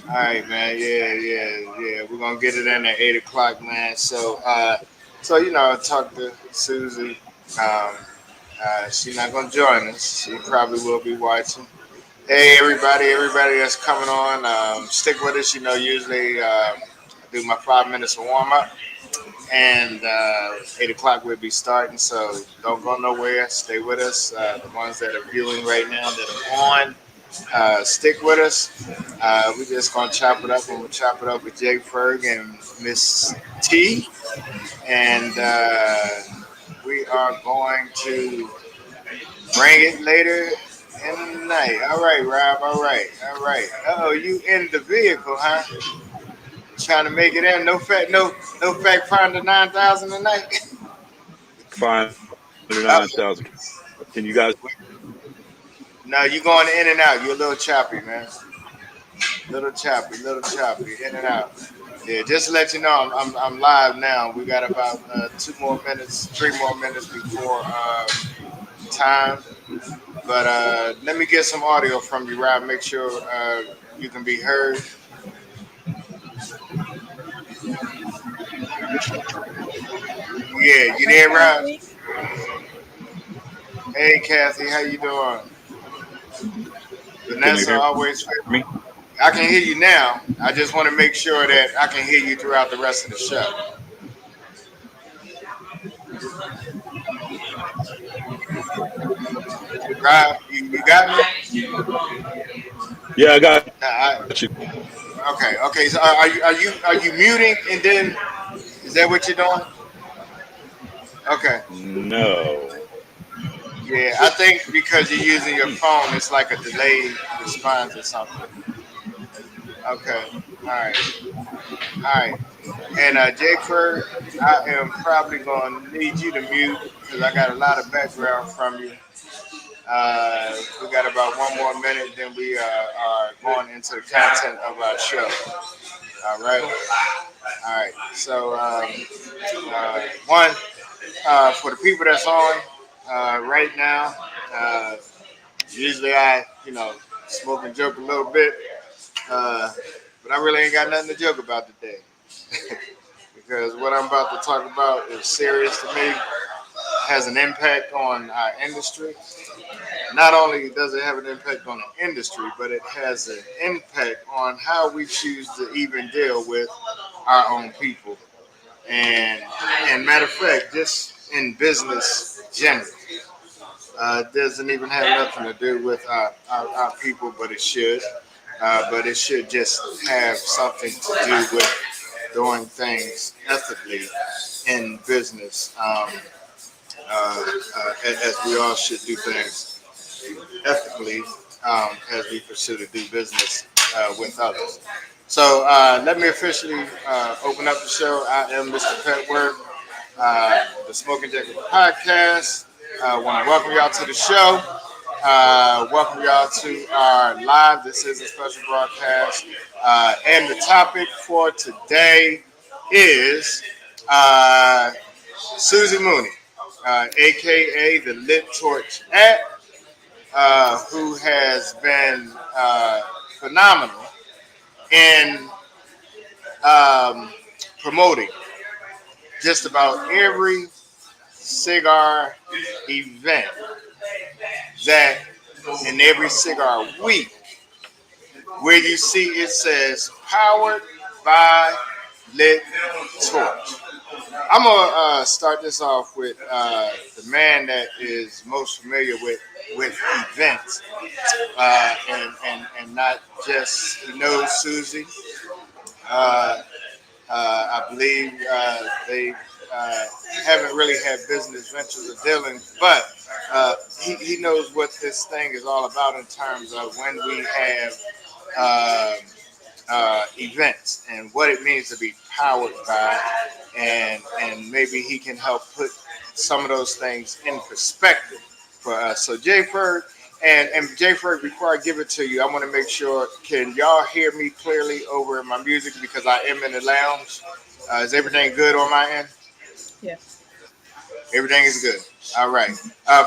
All right, man. Yeah. We're gonna get it in at 8 o'clock, man. So I talked to Susie. Um, she's not gonna join us. She probably will be watching. Hey, everybody that's coming on, stick with us. Usually I do my 5 minutes of warm up, and 8 o'clock we'll be starting. So don't go nowhere. Stay with us. The ones that are viewing right now that are on. Stick with us. We're just gonna chop it up, and we'll chop it up with Jay Ferg and Miss T, and we are going to bring it later in the night. All right, Rob. All right. Oh, you in the vehicle, huh? Trying to make it in. No fact finder 9,000 a night. uh, 509,000. Can you guys? no, you going in and out. You're a little choppy, man. Little choppy, in and out. Yeah, just to let you know, I'm live now. We got about 2 more minutes, 3 more minutes before time. But let me get some audio from you, Rob. Make sure you can be heard. Yeah, you Hi, there, Rob? Kathy. Hey, Kathy, how you doing? Can you Vanessa, hear always. me? I can hear you now. I just want to make sure that I can hear you throughout the rest of the show. Rob, you got me? Yeah, I got you. Okay. So are you muting and then is that what you're doing? Okay. No. Yeah, I think because you're using your phone, it's like a delayed response or something. Okay. All right. All right. And Jay Ferg, I am probably going to need you to mute because I got a lot of background from you. We got about 1 more minute, then we are going into the content of our show. All right. All right. So, one, for the people that's on right now, uh, usually I smoke and joke a little bit, uh, but I really ain't got nothing to joke about today. Because what I'm about to talk about is serious to me, has an impact on our industry. Not only does it have an impact on the industry, but it has an impact on how we choose to even deal with our own people. And and matter of fact, just in business generally, it doesn't even have nothing to do with our people, but it should. But it should just have something to do with doing things ethically in business, as we all should do things ethically as we pursue to do business with others. So let me officially open up the show. I am Mr. Petworth, the Smoking Jacket Podcast. I want to welcome y'all to the show. Welcome y'all to our live. This is a special broadcast. And the topic for today is uh, Susie Mooney, aka the Lit Torch who has been phenomenal in um, promoting just about every cigar event that in every cigar week where you see it says powered by Lit Torch. I'm gonna start this off with the man that is most familiar with events, and not just he knows Susie. Uh, I believe they haven't really had business ventures of dealing, but he knows what this thing is all about in terms of when we have uh, events and what it means to be powered by, and maybe he can help put some of those things in perspective for us. So Jay Ferg, and Jay Ferg, before I give it to you, I want to make sure, can y'all hear me clearly over my music because I am in the lounge? Is everything good on my end? Yes. Everything is good. All right.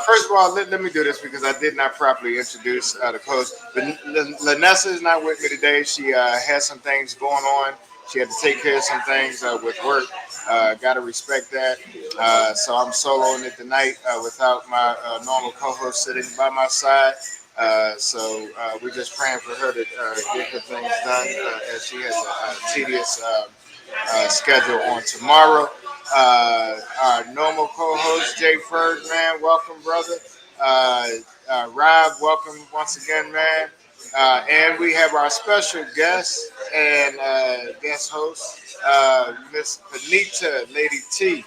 First of all, let me do this because I did not properly introduce the host. Lanessa is not with me today. She has some things going on. She had to take care of some things with work. Got to respect that. So I'm soloing it tonight without my normal co-host sitting by my side. So we're just praying for her to get her things done as she has a tedious schedule on tomorrow. Our normal co-host Jay Ferg, man, welcome, brother. Uh, Rob, welcome once again, man. And we have our special guest and guest host, Miss Anita, Lady T,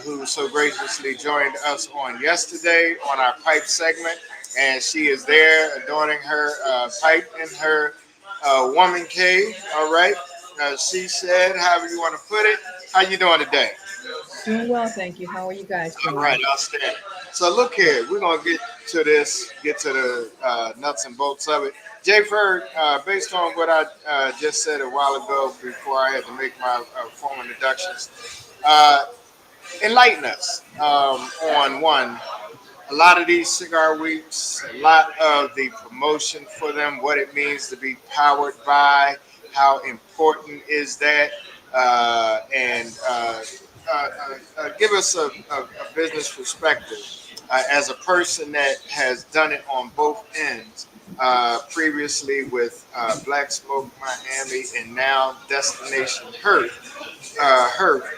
who so graciously joined us on yesterday on our pipe segment, and she is there adorning her pipe in her woman cave. All right, she said, however you want to put it. How you doing today? Doing well, thank you. How are you guys All right, doing? outstanding. So look here, we're gonna get to this, get to the nuts and bolts of it. Jay Bird, based on what I just said a while ago before I had to make my formal introductions, uh, enlighten us on one a lot of these cigar weeks, a lot of the promotion for them, what it means to be powered by, how important is that, and give us a business perspective as a person that has done it on both ends. Previously with Black Smoke Miami and now Destination Herb,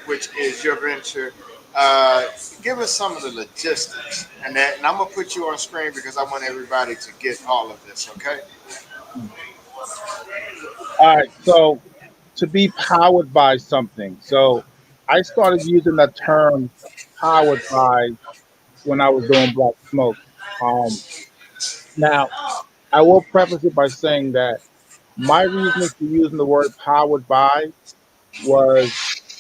which is your venture. Uh, Give us some of the logistics and that, and I'm gonna put you on screen because I want everybody to get all of this. Okay. All right, so to be powered by something. So I started using that term powered by when I was doing Black Smoke. Um, Now, I will preface it by saying that my reasoning for using the word powered by was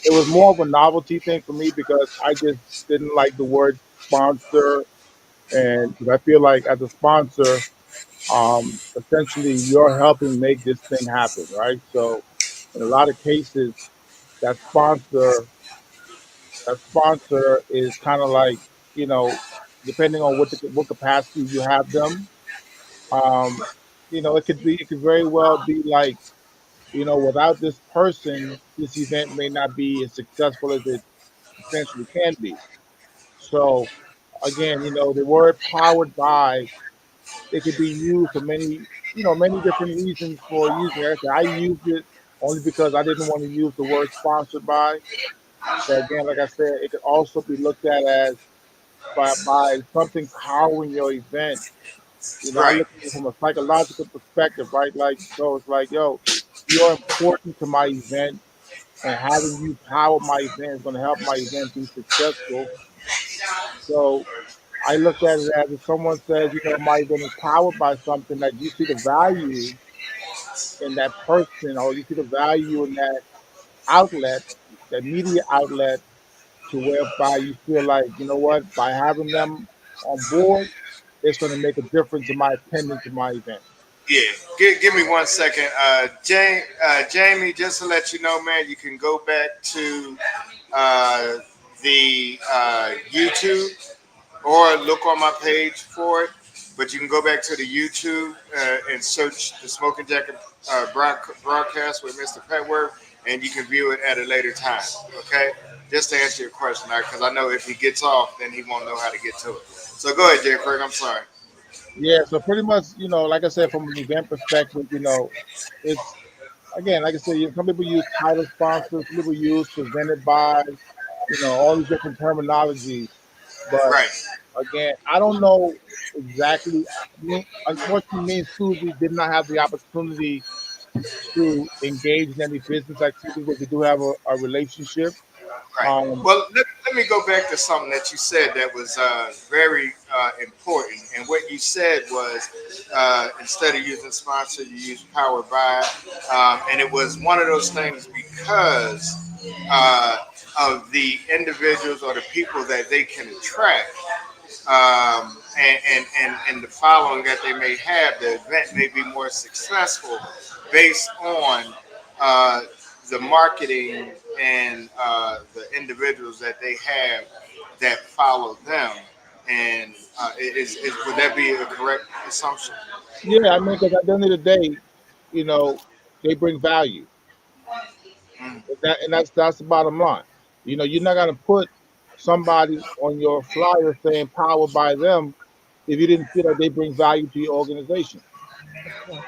it was more of a novelty thing for me because I just didn't like the word sponsor. And 'cause I feel like as a sponsor, essentially you're helping make this thing happen, right? So in a lot of cases, that sponsor that sponsor is kind of like, you know, depending on what capacity you have them, um, it could very well be like, without this person, this event may not be as successful as it potentially can be. So again, the word powered by, it could be used for many different reasons for using it. I used it only because I didn't want to use the word sponsored by. But again, like I said, it could also be looked at as by something powering your event. I Right. look at it from a psychological perspective, right? Like, so it's like, yo, you're important to my event, and having you power my event is going to help my event be successful. So I look at it as if someone says, my event is powered by something, that you see the value in that person, or you see the value in that outlet, that media outlet, to whereby you feel like, what, by having them on board, it's going to make a difference in my attendance to my event. Yeah. Give me 1 second. Jamie, just to let you know, man, you can go back to uh, the YouTube or look on my page for it. But you can go back to the YouTube and search the Smoking Jacket broadcast with Mr. Petworth, and you can view it at a later time. Okay, just to answer your question, because I know if he gets off, then he won't know how to get to it. So go ahead, Jay Ferg. I'm sorry. Yeah, so pretty much, like I said, from an event perspective, it's again, like I said, some people use title sponsors, some people use presented by, all these different terminologies. But Right. again, I don't know exactly. Unfortunately, me and Susie did not have the opportunity to engage in any business activity, but we do have a relationship. Right. Um, Well, let me go back to something that you said that was very important. And what you said was instead of using sponsor, you use powered by. And it was one of those things because uh, of the individuals or the people that they can attract and the following that they may have, the event may be more successful based on uh, the marketing and the individuals that they have that follow them. And would that be a correct assumption? Yeah, I mean, because at the end of the day, you know, they bring value. Mm, And that's the bottom line. You're not gonna put somebody on your flyer saying powered by them if you didn't feel like they bring value to your organization. Well,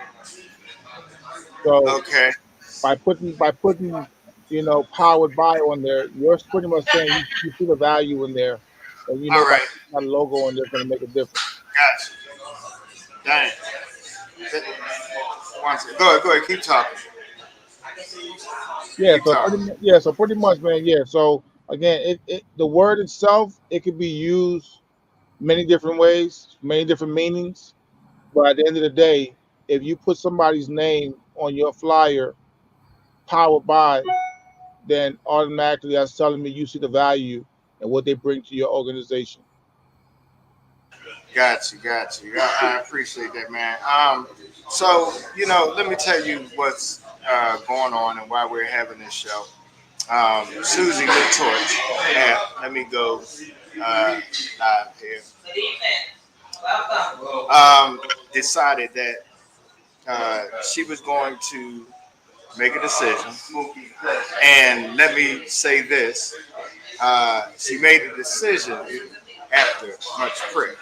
So okay. by putting powered by on there, you're pretty much saying you see the value in there, and you All know that right. that logo on there is gonna make a difference. Gotcha. Dang. One second. Go ahead. Go ahead. Keep talking. Yeah, Keep so talking. pretty much, man. Yeah, so again, the word itself, it could be used many different ways, many different meanings. But at the end of the day, if you put somebody's name on your flyer, powered by, then automatically that's telling me you see the value and what they bring to your organization. Gotcha. Gotcha. I appreciate that, man. So let me tell you what's going on and why we're having this show. Susie Lit Torch. Yeah, let me go live here. Decided that she was going to make a decision. And let me say this: she made a decision after much prayer.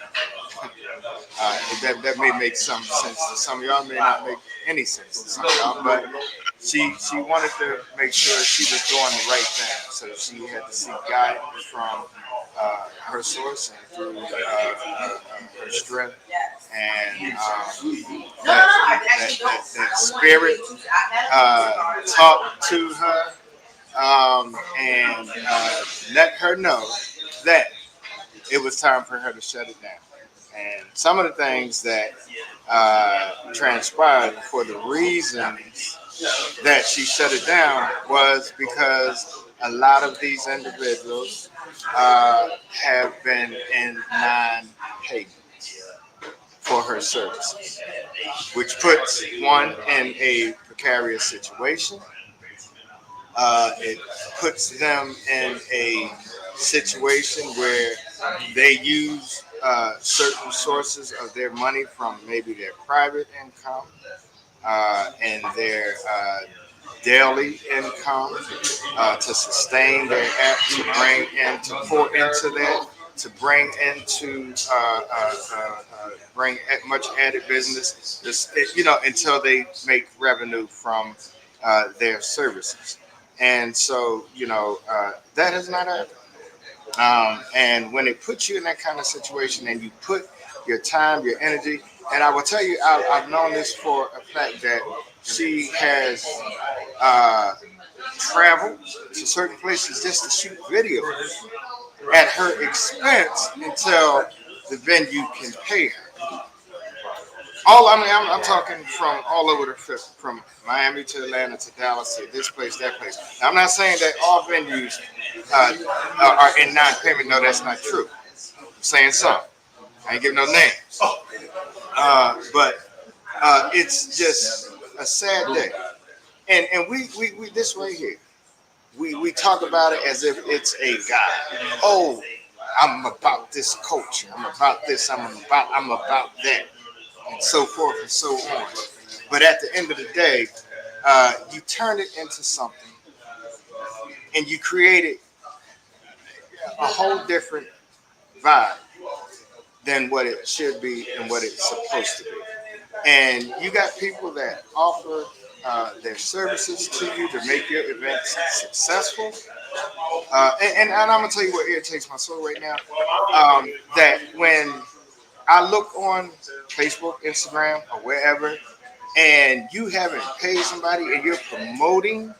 That may make some sense to some of y'all, may not make any sense to some of y'all, but she wanted to make sure she was doing the right thing. So she had to seek guidance from her source and through her strength and that spirit talked to her and let her know that it was time for her to shut it down. And some of the things that transpired for the reasons that she shut it down was because a lot of these individuals have been in non-payment for her services, which puts one in a precarious situation. It puts them in a situation where they use certain sources of their money from maybe their private income and their daily income to sustain their app, to bring in, to pour into that, to bring into, bring much added business, until they make revenue from their services. And so, that has not happened. And when it puts you in that kind of situation and you put your time, your energy, and I will tell you, I've known this for a fact that she has traveled to certain places just to shoot videos at her expense until the venue can pay her. I'm talking from all over the trip, from Miami to Atlanta to Dallas to this place, that place. Now, I'm not saying that all venues are in non-payment. No, that's not true. I'm saying some. I ain't giving no names. But it's just a sad day. And we this right here, we talk about it as if it's a guy. Oh, I'm about this culture. I'm about this. I'm about that, and so forth and so on. But at the end of the day, you turn it into something, and you create it a whole different vibe than what it should be and what it's supposed to be. And you got people that offer their services to you to make your events successful. And I'm gonna tell you what irritates my soul right now. That when I look on Facebook, Instagram, or wherever, and you haven't paid somebody and you're promoting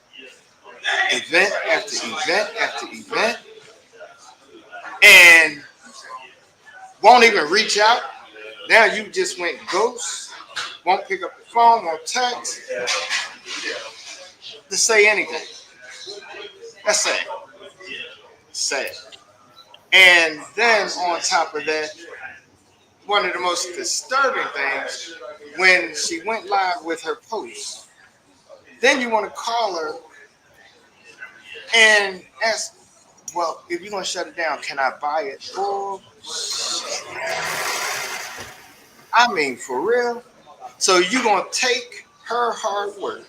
event after event after event and won't even reach out. Now you just went ghost, won't pick up the phone, won't text to say anything. That's sad. Sad. And then on top of that, one of the most disturbing things when she went live with her post, then you want to call her and ask, Well, if you're gonna shut it down, can I buy it? Oh, I mean, for real. So you gonna take her hard work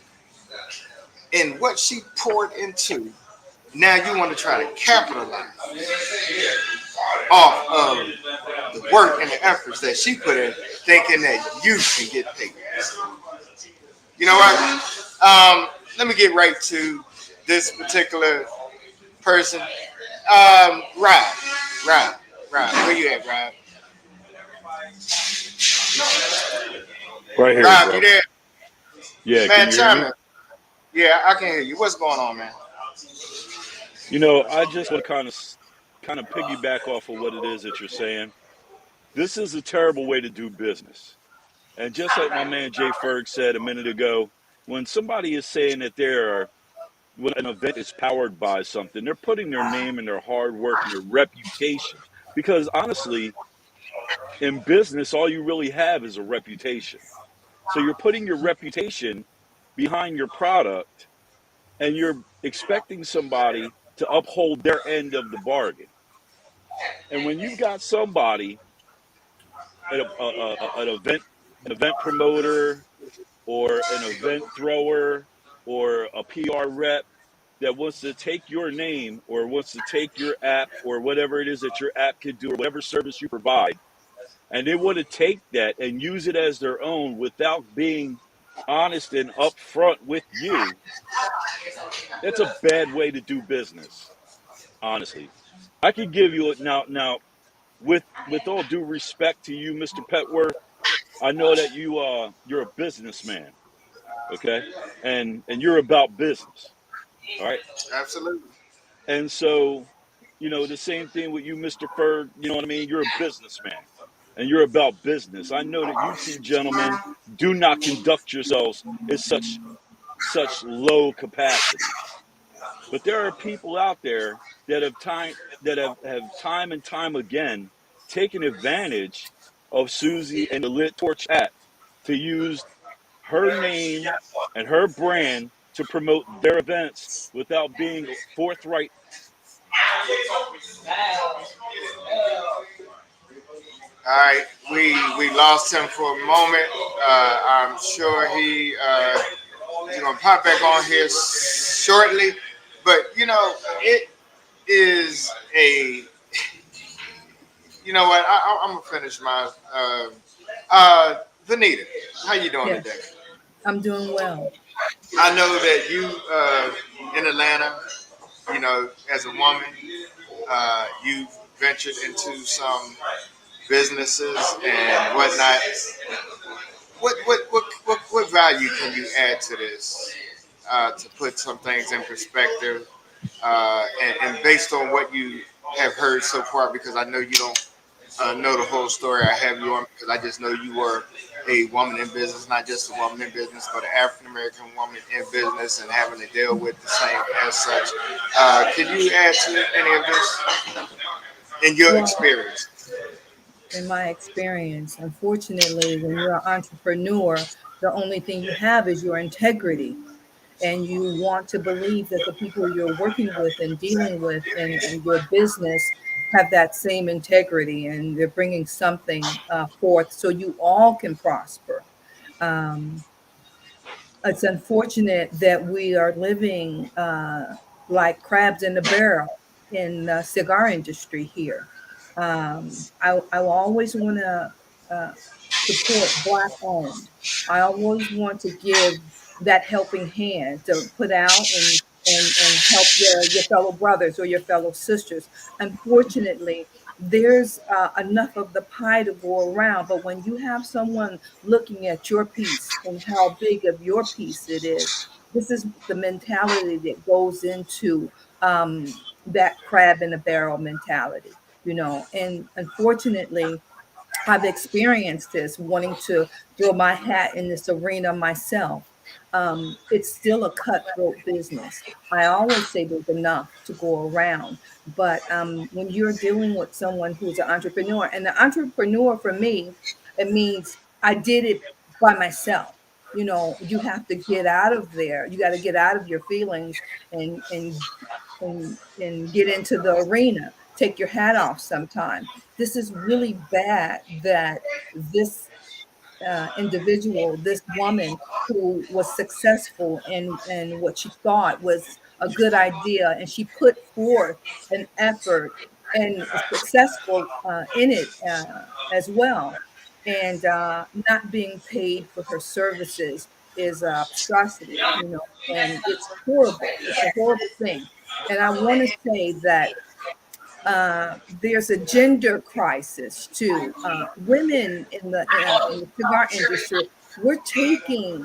and what she poured into. Now you want to try to capitalize off of the work and the efforts that she put in, thinking that you can get paid. You know what? Let me get right to this particular person. Rob, Rob, Rob, where you at, Rob? Right here, Rob, you bro. there? Yeah, can Man, you hear chime me? in. Yeah, I can hear you. What's going on, man? I just want to kind of piggyback off of what it is that you're saying. This is a terrible way to do business. And just like my man Jay Ferg said a minute ago, when somebody is saying that when an event is powered by something, they're putting their name and their hard work and their reputation. Because honestly, in business, all you really have is a reputation. So you're putting your reputation behind your product and you're expecting somebody to uphold their end of the bargain. And when you've got somebody at an event promoter or an event thrower or a PR rep that wants to take your name or wants to take your app or whatever it is that your app can do or whatever service you provide, and they want to take that and use it as their own without being honest and upfront with you, that's a bad way to do business, honestly. I could give you it now with all due respect to you, Mr. Petworth. I know that you're a businessman, okay? And you're about business, all right? Absolutely. And so, the same thing with you, Mr. Ferg, you know what I mean? You're a businessman and you're about business. I know that you two gentlemen do not conduct yourselves in such low capacity. But there are people out there that have time and time again taken advantage of Susie and the Lit Torch app to use her name and her brand to promote their events without being forthright. All right, we lost him for a moment. I'm sure he's gonna pop back on here shortly. But it is a. You know what? I'm gonna finish my. Vanita, how you doing Yes, today? I'm doing well. I know that you in Atlanta. As a woman, you've ventured into some businesses and whatnot. What value can you add to this to put some things in perspective and based on what you have heard so far? Because I know you don't know the whole story. I have you on because I just know you were a woman in business, not just a woman in business, but an African American woman in business and having to deal with the same as such. Can you add to any of this in your Well, experience? in my experience, unfortunately, when you're an entrepreneur, the only thing you have is your integrity. And you want to believe that the people you're working with and dealing with in your business have that same integrity and they're bringing something forth so you all can prosper. Um, it's unfortunate that we are living like crabs in a barrel in the cigar industry here. I always want to support Black owned. I always want to give that helping hand to put out and help your fellow brothers or your fellow sisters. Unfortunately, there's enough of the pie to go around, but when you have someone looking at your piece and how big of your piece it is, this is the mentality that goes into that crab in a barrel mentality, and unfortunately, I've experienced this wanting to throw my hat in this arena myself. It's still a cutthroat business. I always say there's enough to go around. But when you're dealing with someone who's an entrepreneur, and the entrepreneur for me, it means I did it by myself. You have to get out of there. You got to get out of your feelings and and get into the arena. Take your hat off sometime. This is really bad that this individual, this woman who was successful in what she thought was a good idea, and she put forth an effort and is successful in it as well, and not being paid for her services is a obstrosity, and it's horrible. It's a horrible thing. And I want to say that there's a gender crisis too. Women in the cigar industry, we're taking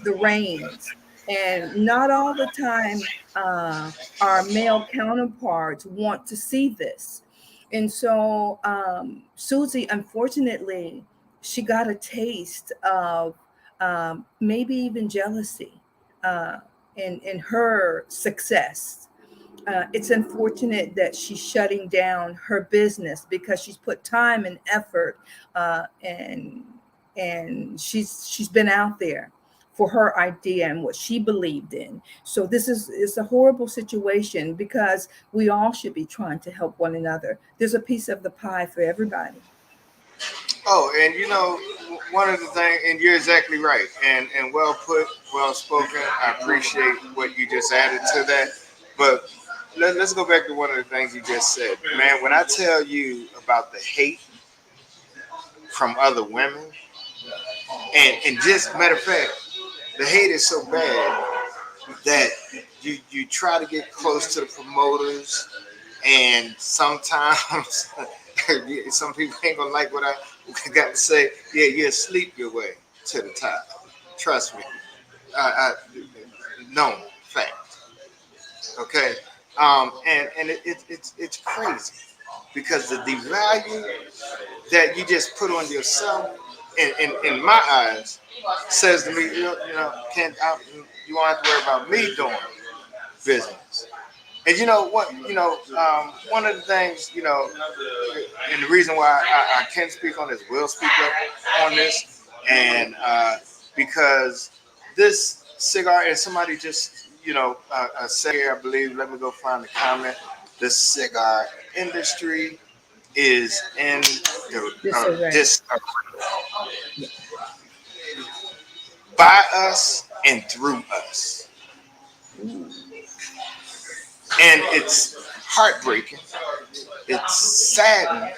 the reins, and not all the time our male counterparts want to see this. And so Susie, unfortunately, she got a taste of maybe even jealousy uh, in her success. It's unfortunate that she's shutting down her business because she's put time and effort, and she's been out there for her idea and what she believed in. So this is a horrible situation because we all should be trying to help one another. There's a piece of the pie for everybody. Oh, and one of the things, and you're exactly right, and well put, well spoken. I appreciate what you just added to that. But let's go back to one of the things you just said, man. When I tell you about the hate from other women, and just matter of fact, the hate is so bad that you try to get close to the promoters, and sometimes some people ain't gonna like what I got to say. Yeah, you sleep your way to the top. Trust me. Known fact. Okay. It's crazy because the value that you just put on yourself, in my eyes, says to me, can't you won't have to worry about me doing business. And you know what? One of the things, and the reason why I can speak on this, will speak up on this, and because this cigar, and somebody just, said here, I believe, let me go find the comment. The cigar industry is in the Disarray. dis by us and through us, and it's heartbreaking. It's saddening,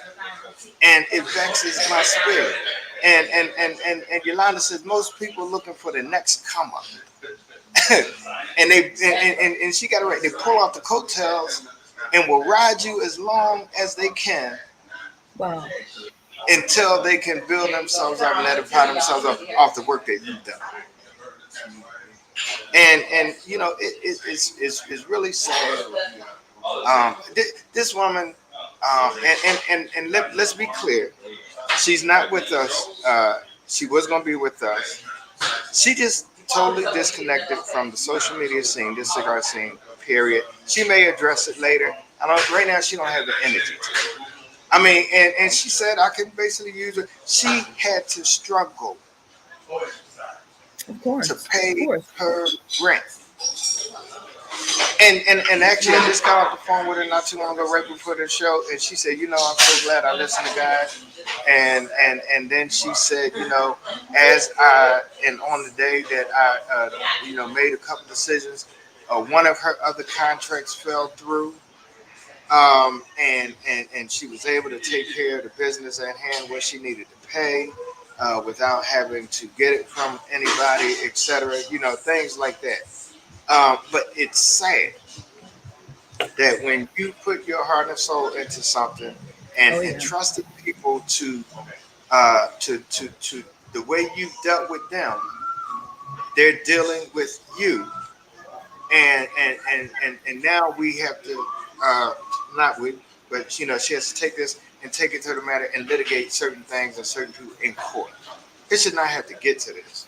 and it vexes my spirit. And Yolanda says most people looking for the next come up, and and she got it right. They pull off the coattails and will ride you as long as they can Wow. until they can build themselves up and edify themselves up off the work that you've done. And it's really sad. This woman, let's be clear, she's not with us. She was going to be with us. She just totally disconnected from the social media scene, this cigar scene. Period. She may address it later. I don't. Right now, she don't have the energy to. I mean, and she said I could basically use her. She had to struggle Of to course. Of pay course. her rent. And actually, I just got off the phone with her not too long ago, right before the show, and she said, I'm so glad I listened to God. And then she said, as and on the day that I made a couple decisions, one of her other contracts fell through, and she was able to take care of the business at hand, what she needed to pay, without having to get it from anybody, etc. Things like that. But it's sad that when you put your heart and soul into something Oh and yeah. trusted people to the way you dealt with them, they're dealing with you, and now we have to not we, but she has to take this and take it to the matter and litigate certain things and certain people in court. It should not have to get to this.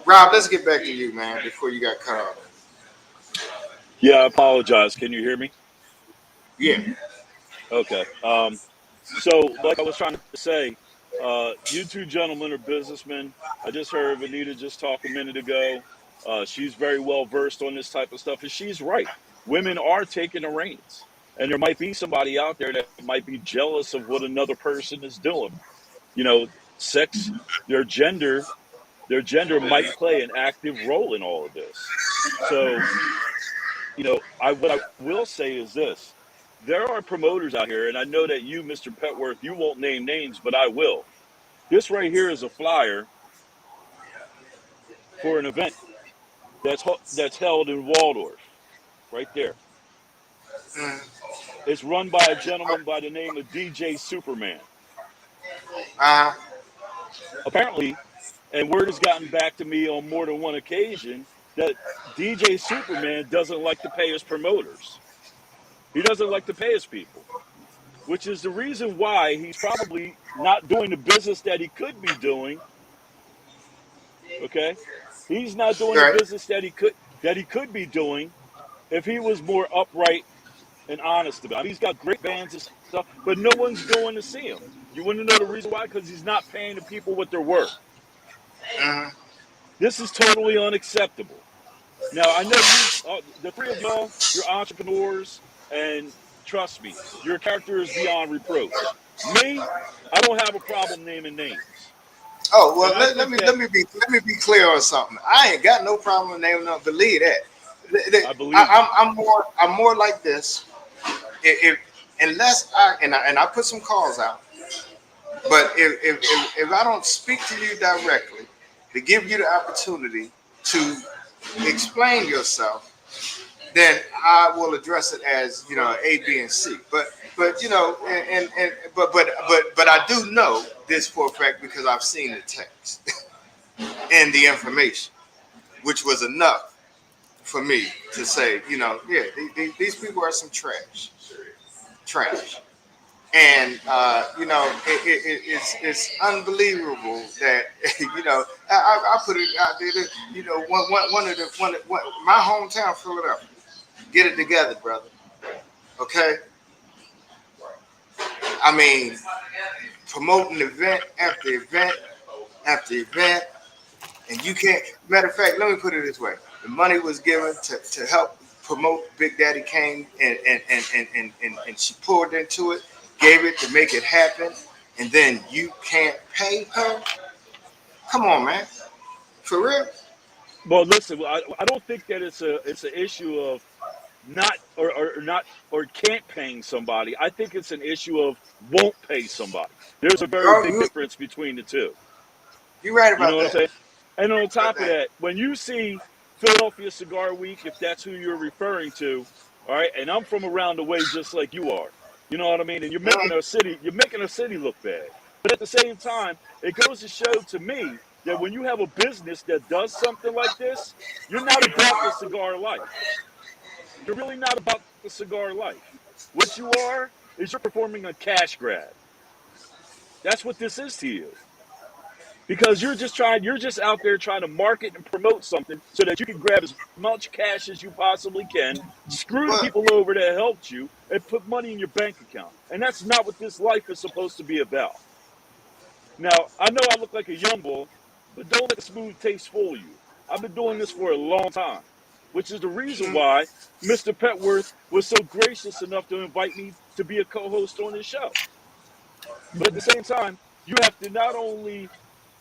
Rob, let's get back to you, man, before you got cut off. Yeah, I apologize. Can you hear me? Yeah. Okay. So, like I was trying to say, you two gentlemen are businessmen. I just heard Vanita just talk a minute ago. She's very well versed on this type of stuff, and she's right. women are taking the reins. And there might be somebody out there that might be jealous of what another person is doing. You know, sex, their gender, might play an active role in all of this. So, you know, what I will say is this. There are promoters out here, and I know that you, Mr. Petworth, you won't name names, but I will. This right here is a flyer for an event that's held in Waldorf, right there. Mm. It's run by a gentleman by the name of DJ Superman. Uh-huh. Apparently, and word has gotten back to me on more than one occasion that DJ Superman doesn't like to pay his promoters. He doesn't like to pay his people, which is the reason why he's probably not doing the business that he could be doing. Okay, he's not doing the Right. business that he could be doing if he was more upright and honest about it. He's got great bands and stuff, but no one's going to see him. You want to know the reason why? Because he's not paying the people what they're worth. Mm. This is totally unacceptable. Now, I know the three of y'all, you're entrepreneurs, and trust me, your character is beyond reproach. Me, I don't have a problem naming names. Oh well, And I let think me that let me be clear on something. I ain't got no problem with naming up. Believe that. I believe you. I'm more like this. If unless I put some calls out, but if I don't speak to you directly to give you the opportunity to explain yourself, then I will address it as A, B, and C. But but I do know this for a fact because I've seen the text and the information, which was enough for me to say, yeah, these people are some trash. And it's unbelievable that I put it out there. One my hometown, Philadelphia. Get it together, brother. Okay. I mean, promoting event after event after event, and you can't. Matter of fact, let me put it this way: the money was given to help promote Big Daddy Kane, and she poured into it, gave it to make it happen, and then you can't pay her. Come on, man, for real. Well, listen, I don't think that it's an issue of not or not or can't paying somebody. I think it's an issue of won't pay somebody. There's a very big Oh, difference between the two. you right You know about what I'm that. saying? And on About top of that. that, when you see Philadelphia Cigar Week, if that's who you're referring to, all right, and I'm from around the way just like you are, you know what I mean? And Mm, you're making our city look bad. But at the same time, it goes to show to me that when you have a business that does something like this, you're not about the cigar life. You're really not about the cigar life. What you are is you're performing a cash grab. That's what this is to you. Because you're just out there trying to market and promote something so that you can grab as much cash as you possibly can, screw the but people over that helped you, and put money in your bank account. And that's not what this life is supposed to be about. Now, I know I look like a young bull, but don't let the smooth taste fool you. I've been doing this for a long time, which is the reason mm, why Mr. Petworth was so gracious enough to invite me to be a co-host on his show. But at the same time, you have to not only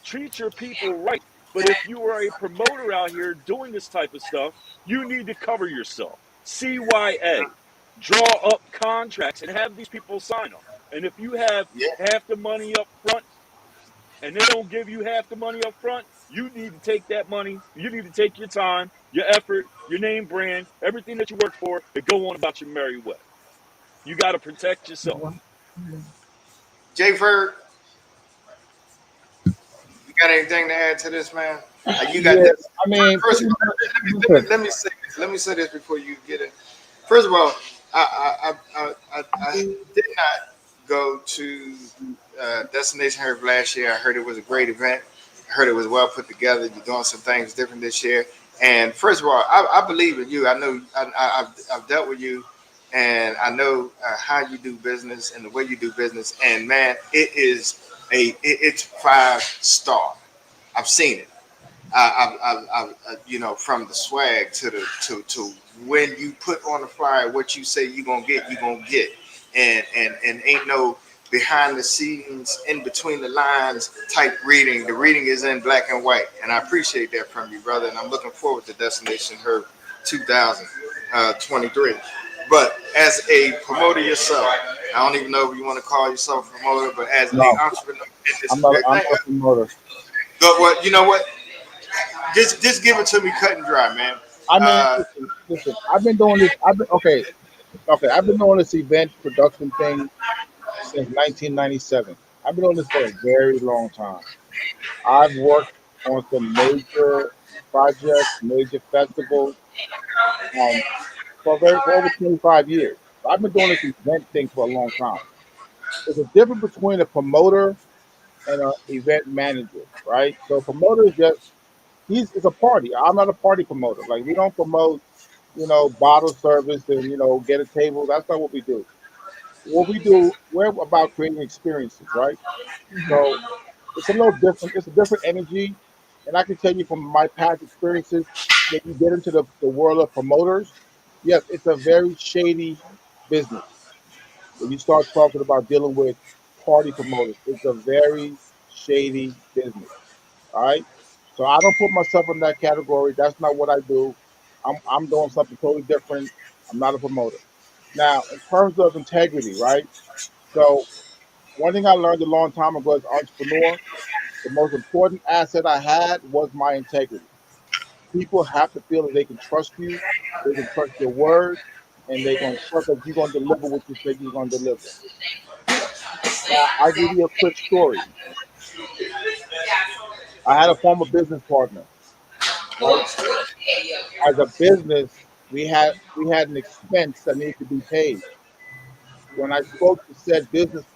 treat your people right, but if you are a promoter out here doing this type of stuff, you need to cover yourself. CYA, draw up contracts and have these people sign them. And if you have yeah, half the money up front and they don't give you half the money up front, you need to take that money, you need to take your time, your effort, your name brand, everything that you work for, and go on about your merry way. You got to protect yourself. Wow. Jay Ferg, you got anything to add to this, man? You got Yeah, this. I mean, First, pretty much. let me say this before you get it. First of all, I did not go to Destination Herb last year. I heard it was a great event. I heard it was well put together. You're doing some things different this year. And first of all, I believe in you. I know I've dealt with you, and I know how you do business and the way you do business. And man, it's 5 star. I've seen it. from the swag to the to when you put on the flyer what you say you gonna get, and ain't no behind the scenes, in between the lines type reading. The reading is in black and white, and I appreciate that from you, brother. And I'm looking forward to Destination Her 2023. But as a promoter yourself, I don't even know if you want to call yourself a promoter, but as a No, entrepreneur in this very I'm thing, not a promoter. but what you know what? Just give it to me cut and dry, man. I mean, Uh, listen. I've been doing this. I've been okay. Okay, I've been doing this event production thing since 1997. I've been doing this for a very long time. I've worked on some major projects, major festivals, um, for over 25 years. I've been doing this event thing for a long time. There's a difference between a promoter and an event manager, right? So a promoter is just it's a party. I'm not a party promoter. Like we don't promote, bottle service and get a table. That's not what we do. What we do, we're about creating experiences, right? So it's a little different. It's a different energy, and I can tell you from my past experiences, when you get into the world of promoters, yes, it's a very shady business. When you start talking about dealing with party promoters, it's a very shady business. All right. So I don't put myself in that category. That's not what I do. I'm doing something totally different. I'm not a promoter. Now, in terms of integrity, right? So one thing I learned a long time ago as an entrepreneur, the most important asset I had was my integrity. People have to feel that they can trust you, they can trust your word, and they're going to trust that you're going to deliver what you say you're going to deliver. Now, I'll give you a quick story. I had a former business partner, right? As a business, we had an expense that needed to be paid. When I spoke to said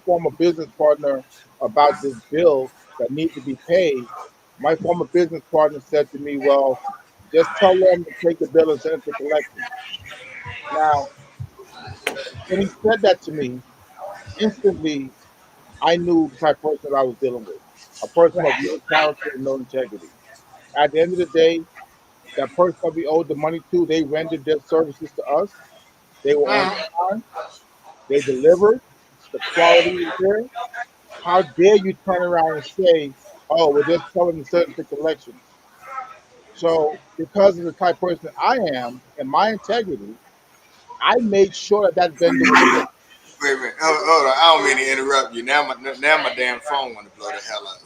former business partner about this bill that needed to be paid, my former business partner said to me, "Well, just tell them to take the bill and send it to collection." Now, when he said that to me, instantly I knew the type of person that I was dealing with. A person of no character and no integrity. At the end of the day, that person that we owed the money to, they rendered their services to us. They were on time. They delivered. The quality was there. How dare you turn around and say, "Oh, we're just telling the certain collections." So, because of the type of person I am and my integrity, I made sure that that vendor was paid. Wait a minute, hold on. I don't mean to interrupt you. Now my damn phone want to blow the hell up.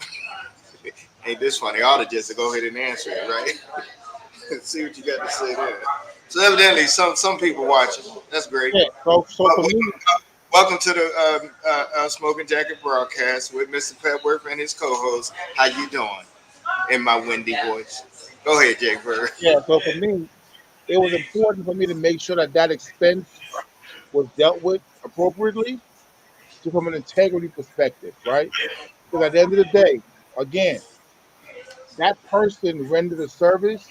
Ain't this funny? I ought to just go ahead and answer it, right? See what you got to say there. So evidently, some people watching. That's great. Yeah. So Well, for me, welcome to the Smoking Jacket broadcast with Mr. Petworth and his co-host. How you doing? In my windy voice. Go ahead, Jake Bird. yeah. So for me, it was important for me to make sure that that expense was dealt with appropriately, to from an integrity perspective, right? Because at the end of the day, again, that person rendered a service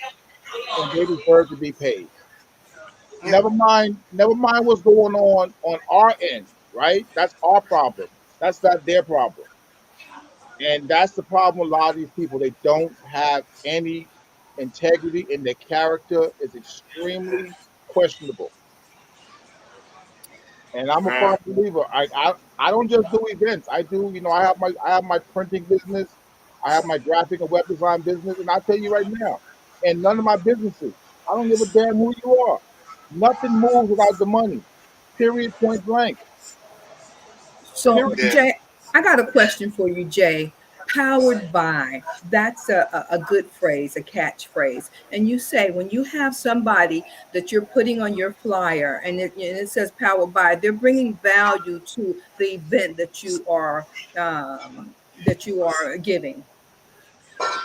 and they deserve to be paid. Yeah. Never mind what's going on our end, right? That's our problem. That's not their problem. And that's the problem with a lot of these people. They don't have any integrity and their character is extremely questionable. And I'm a Uh, firm believer. I don't just do events. I do, I have my printing business, I have my graphic and web design business, and I tell you right now, and none of my businesses, I don't give a damn who you are. Nothing moves without the money. Period. Point blank. So, Period. yeah. Jay, I got a question for you, Jay. Powered by, that's a good phrase, a catchphrase. And you say when you have somebody that you're putting on your flyer and it says powered by, they're bringing value to the event that you are giving.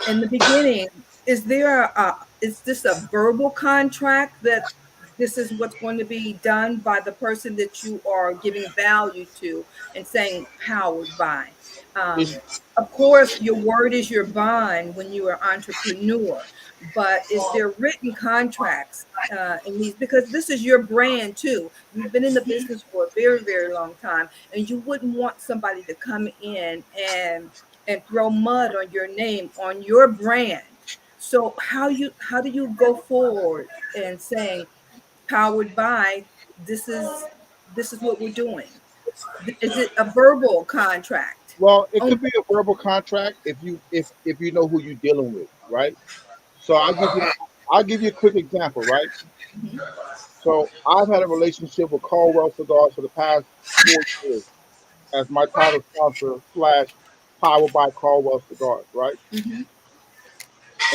In the beginning, is this a verbal contract that this is what's going to be done by the person that you are giving value to and saying powered by? It's, Of course, your word is your bond when you are entrepreneur, but is there written contracts in these? Because this is your brand too. You've been in the business for a very, very long time, and you wouldn't want somebody to come in and throw mud on your name, on your brand. So how do you go forward and saying powered by this is what we're doing? Is it a verbal contract? Well, it Only. could be a verbal contract if you know who you're dealing with, right? So I'll give you a quick example, right? Mhm, So I've had a relationship with Caldwell Cigars for the past 4 years as my title sponsor slash powered by Caldwell Cigars, right? mhm.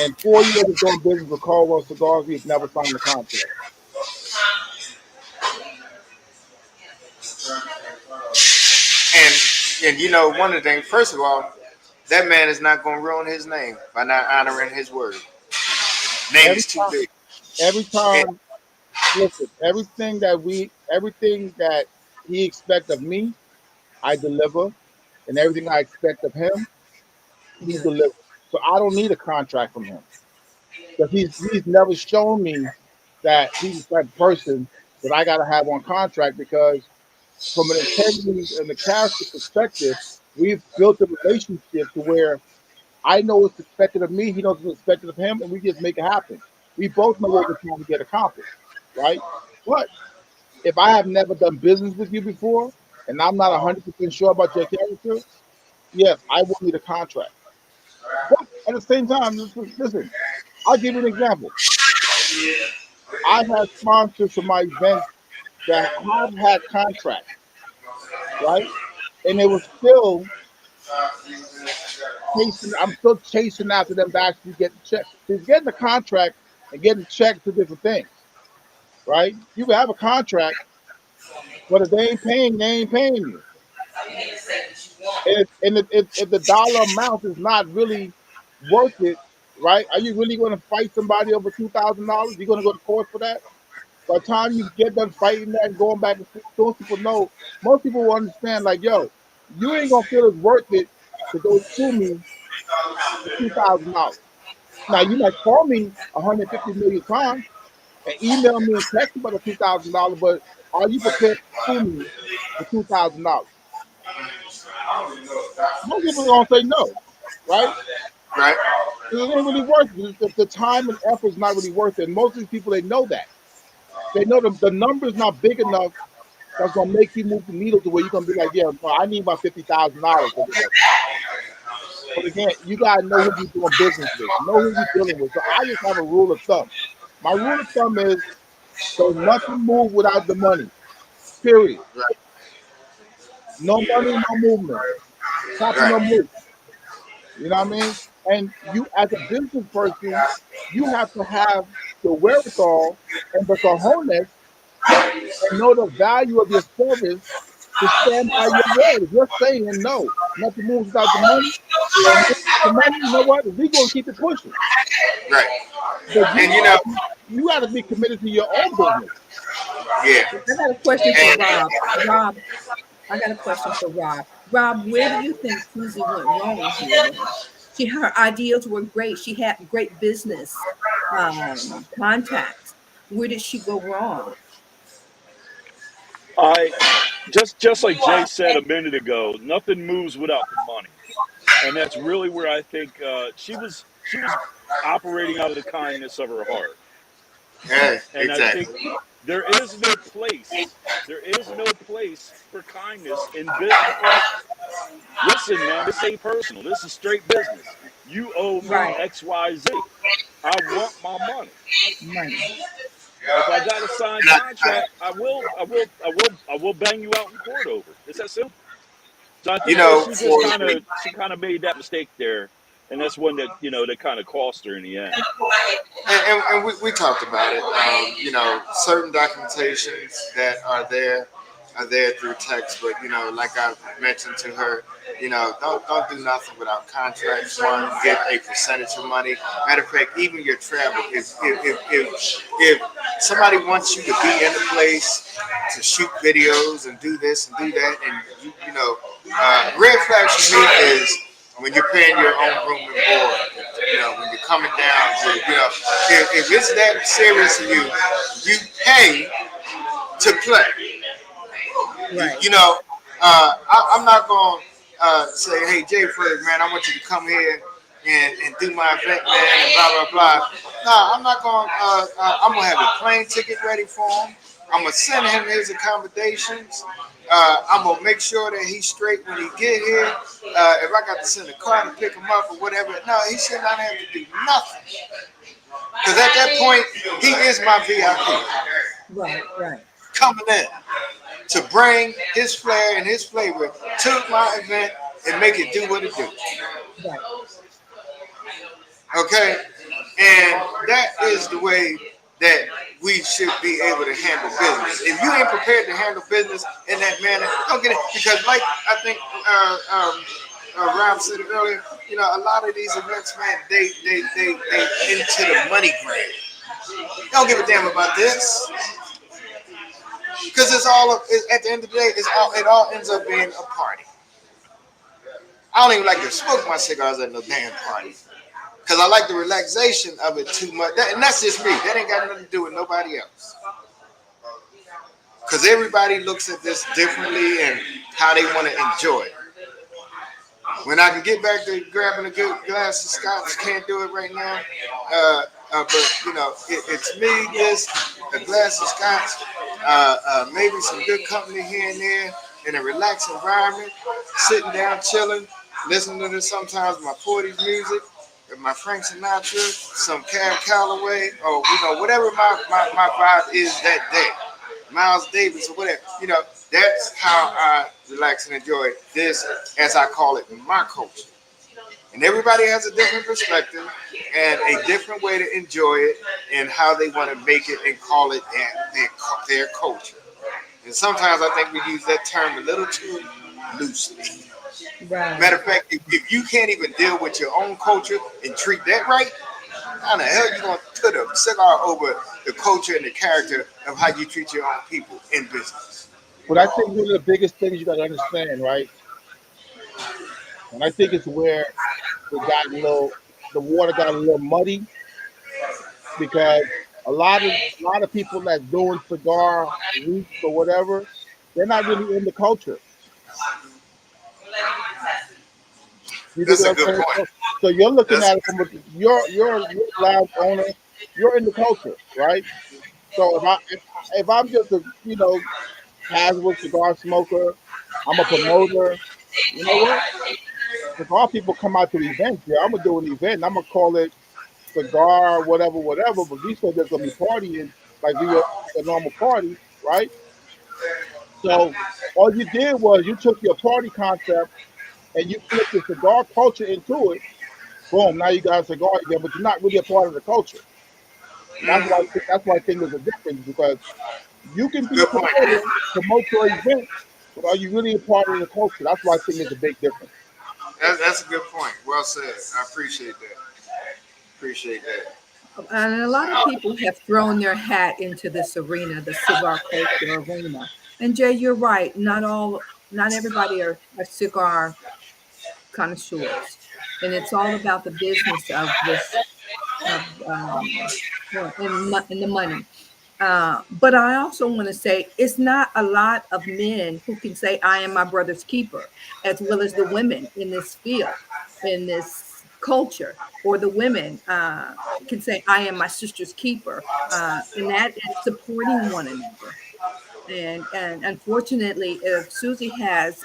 And 4 years of doing business with Caldwell Cigars, we've never signed a contract. And you know, one of the things, first of all, that man is not going to ruin his name by not honoring his word. Name Every is too big. every And, time, listen, everything that he expects of me, I deliver, and everything I expect of him, he Good. delivers. So I don't need a contract from him because he's never shown me that he's the type of person that I got to have on contract because from an integrity and the character perspective, we've built a relationship to where I know what's expected of me, he knows what's expected of him, and we just make it happen. We both know what we're trying to get accomplished, right? But if I have never done business with you before and I'm not 100% sure about your character, yes, I will need a contract. But at the same time, listen, I'll give you an example. I've had sponsors to my events that have had contracts, right? And it was still I'm still chasing after them to actually get the check. Because getting the contract and getting the check are two different things, right? You can have a contract, but if they ain't paying you. If the dollar amount is not really worth it, right? Are you really going to fight somebody over $2,000? You're going to go to court for that? By the time you get done fighting that and going back and forth, those people know. Most people will understand, like, yo, you ain't gonna feel it's worth it to go sue me for $2,000. Now you might call me 150 million times and email me and text me about the $2,000, but are you prepared to sue me for $2,000? Most people are gonna say no, right? right, It ain't really worth it. The time and effort is not really worth it. And most of these people, they know that. They know the number is not big enough that's gonna make you move the needle to where you're gonna be like, yeah, no, I need my $50,000 or whatever. But again, you gotta know who you're doing business with, know who you're dealing with. So I just have a rule of thumb. My rule of thumb is don't nothing move without the money. Period. right, No money, no movement. Copy no right, move. You know what I mean? And you, as a business person, you have to have the wherewithal and the cojones and know the value of your service to stand by your word. If you're saying no, nothing moves without the money, and the money, you know what? We gonna keep it pushing. right. But And you know, you got to be committed to your own business. yeah. I got a question for And Rob. Rob, I got a question for Rob. Rob, where do you think Susie went wrong here? Her ideas were great. She had great business contacts. Where did she go wrong? I just like Jay said a minute ago, nothing moves without the money, and that's really where I think she was operating out of the kindness of her heart. yeah, And I exactly. think there is no place for kindness in business. Listen, man, this ain't personal. This is straight business. You owe me Right, XYZ. I want my money. money. If I got a signed And contract, I will bang you out in court over it. It's that simple. So I you think that know, she just for kind of made that mistake there, and that's one that that kind of cost her in the end. and we talked about it. You know, certain documentations that are there through text, but you know, like I mentioned to her, you know, don't do nothing without contracts. One, get a percentage of money. Matter of fact, even your travel. If somebody wants you to be in a place to shoot videos and do this and do that, and you know, red flags for me is when you're paying your own room and board, you know, when you're coming down, you know, if it's that serious to you, you pay to play. Right. You know, I'm not going to say, hey, Jay Fred, man, I want you to come here. and do my event, man, and blah blah blah. No, I'm not going. I'm gonna have a plane ticket ready for him. I'm gonna send him his accommodations. I'm gonna make sure that he's straight when he get here. If I got to send a car to pick him up or whatever, no, he should not have to do nothing. Because at that point, he is my VIP Right, right, coming in to bring his flair and his flavor to my event and make it do what it do. right. Okay? And that is the way that we should be able to handle business. If you ain't prepared to handle business in that manner, don't get it. Because like I think Rob said it earlier, you know, a lot of these events, man, they into the money grab. They don't give a damn about this. Because it's all at the end of the day, it all ends up being a party. I don't even like to smoke my cigars at no damn party. Because I like the relaxation of it too much. And that's just me. That ain't got nothing to do with nobody else. Because everybody looks at this differently and how they want to enjoy it. When I can get back to grabbing a good glass of scotch, can't do it right now. But, you know, it's me, this, a glass of scotch, maybe some good company here and there, in a relaxed environment, sitting down, chilling, listening to this sometimes my 40s music, my Frank Sinatra, some Cab Calloway, or, you know, whatever my vibe is that day. Miles Davis or whatever. You know, that's how I relax and enjoy this, as I call it, my culture. And everybody has a different perspective and a different way to enjoy it and how they want to make it and call it their culture. And sometimes I think we use that term a little too loosely. Right. Matter of fact, if you can't even deal with your own culture and treat that right, how the hell you going to put a cigar over the culture and the character of how you treat your own people in business? But I think one of the biggest things you got to understand, right? And I think it's where the water got a little muddy because a lot of people that's doing cigar weeks or whatever, they're not really in the culture. You dig That's a what I'm good saying? point. So you're looking That's at it from you're a lounge owner, you're in the culture, right? So if I'm just a casual cigar smoker, I'm a promoter. You know what? Cigar people come out to events. Yeah, I'm gonna do an event. And I'm gonna call it cigar, whatever, whatever. But we said there's gonna be partying like we are a normal party, right? So all you did was you took your party concept and you flipped the cigar culture into it. Boom! Now you got a cigar again, but you're not really a part of the culture. That's why I think there's a difference because you can be a good point. promoter, promote your event, but are you really a part of the culture? That's why I think there's a big difference. That's a good point. Well said. I appreciate that. Appreciate that. And a lot of people have thrown their hat into this arena, the cigar culture arena. And Jay, you're right. Not everybody are cigar connoisseurs, and it's all about the business of this, of and the money. But I also want to say it's not a lot of men who can say, I am my brother's keeper, as well as the women in this field, in this culture, or the women can say, I am my sister's keeper. And that is supporting one another. And unfortunately, if Susie has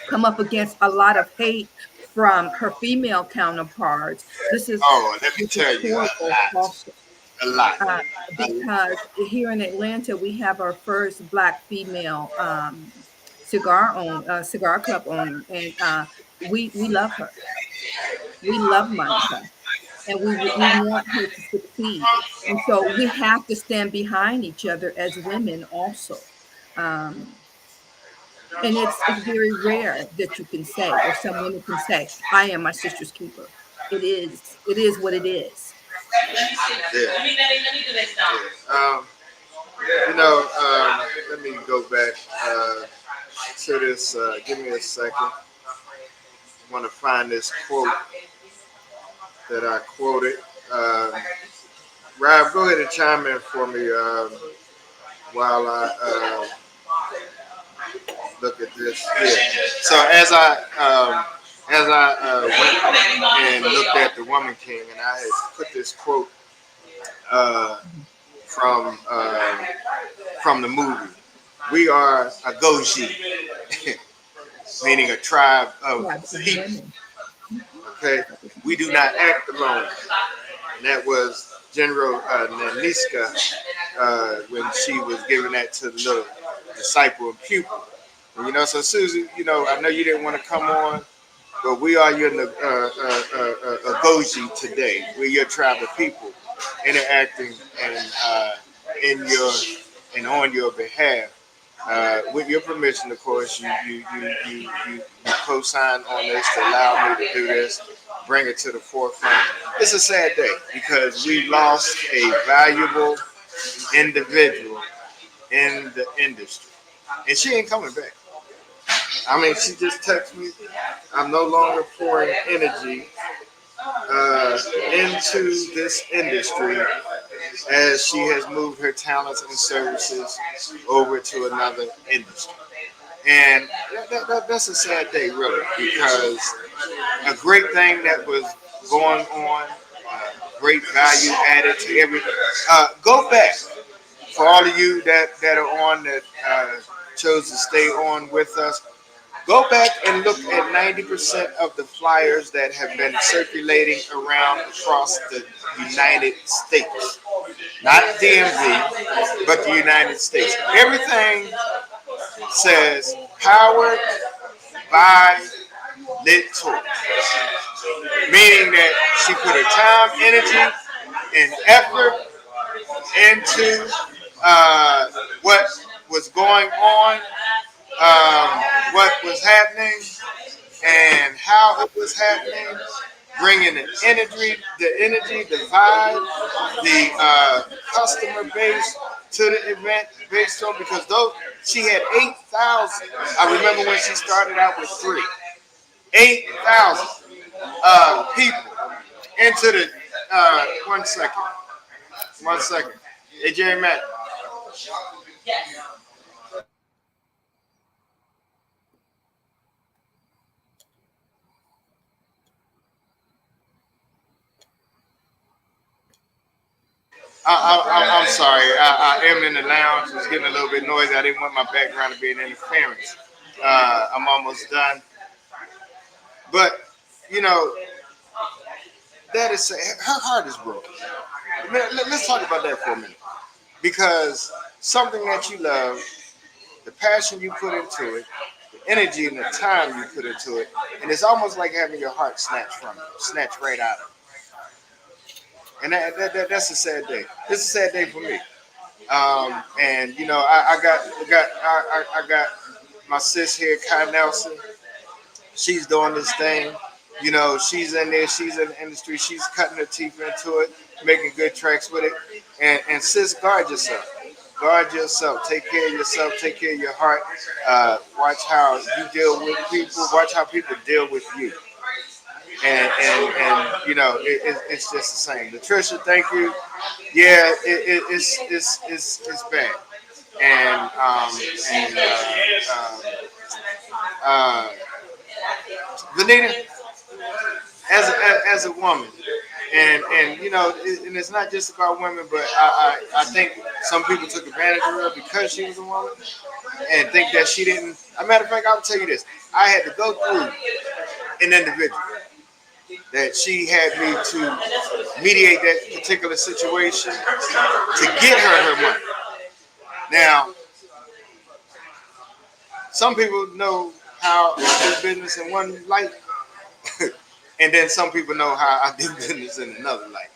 come up against a lot of hate from her female counterparts, Oh, let me this is tell you, horrible also, a lot, uh, a lot. because here in Atlanta we have our first Black female cigar club owner, and we love her. We love Monica, and we want her to succeed. And so we have to stand behind each other as women also. Um, and it's very rare that you can say, or some women can say, I am my sister's keeper. It is what it is. Yeah. Yeah. You know, let me go back to this. Give me a second. I want to find this quote that I quoted. Um, Rob, go ahead and chime in for me while I look at this. Yeah. So as I as I went and looked at the Woman King, and I had put this quote uh, from uh, from the movie. We are AGOJIE, meaning a tribe of Tribes of people. women. Okay, we do not act alone. And that was General Nanisca when she was giving that to the little disciple and pupil. And, so Susie, I know you didn't want to come on, but we are your Agoji today. We're your tribe of people interacting in your and on your behalf. With your permission, of course, you co-signed on this to allow me to do this, bring it to the forefront. It's a sad day because we lost a valuable individual in the industry, and she ain't coming back. I mean, she just texted me. I'm no longer pouring energy into this industry as she has moved her talents and services over to another industry. And that's a sad day, really, because a great thing that was going on, great value added to everything. Go back for all of you that are on that chose to stay on with us. Go back and look at 90% of the flyers that have been circulating around across the United States. Not DMV, but the United States. Everything says powered by lit torch, meaning that she put her time, energy, and effort into what was going on, what was happening, and how it was happening, bringing the vibe, the customer base to the event based on because those she had 8,000. I remember when she started out with 8,000 people into the 1 second. 1 second. Hey, Jerry Matt. I'm sorry. I am in the lounge. It's getting a little bit noisy. I didn't want my background to be an interference. I'm almost done. But, you know, that is, her heart is broken. Let's talk about that for a minute. Because something that you love, the passion you put into it, the energy and the time you put into it, and it's almost like having your heart snatched from you, snatched right out of it. And that's a sad day. It's a sad day for me. And you know, I got my sis here, Kai Nelson. She's doing this thing. You know, she's in there. She's in the industry. She's cutting her teeth into it, making good tracks with it. And sis, guard yourself. Guard yourself. Take care of yourself. Take care of your heart. Watch how you deal with people. Watch how people deal with you. And you know, it's just the same. Latricia, thank you. Yeah, it's bad. And uh, Vanita, as a woman, and you know, and it's not just about women, but I think some people took advantage of her because she was a woman, and think that she didn't. As a matter of fact, I'll tell you this: I had to go through an individual that she had me to mediate that particular situation to get her money. Now, some people know how I do business in one light, and then some people know how I do business in another light.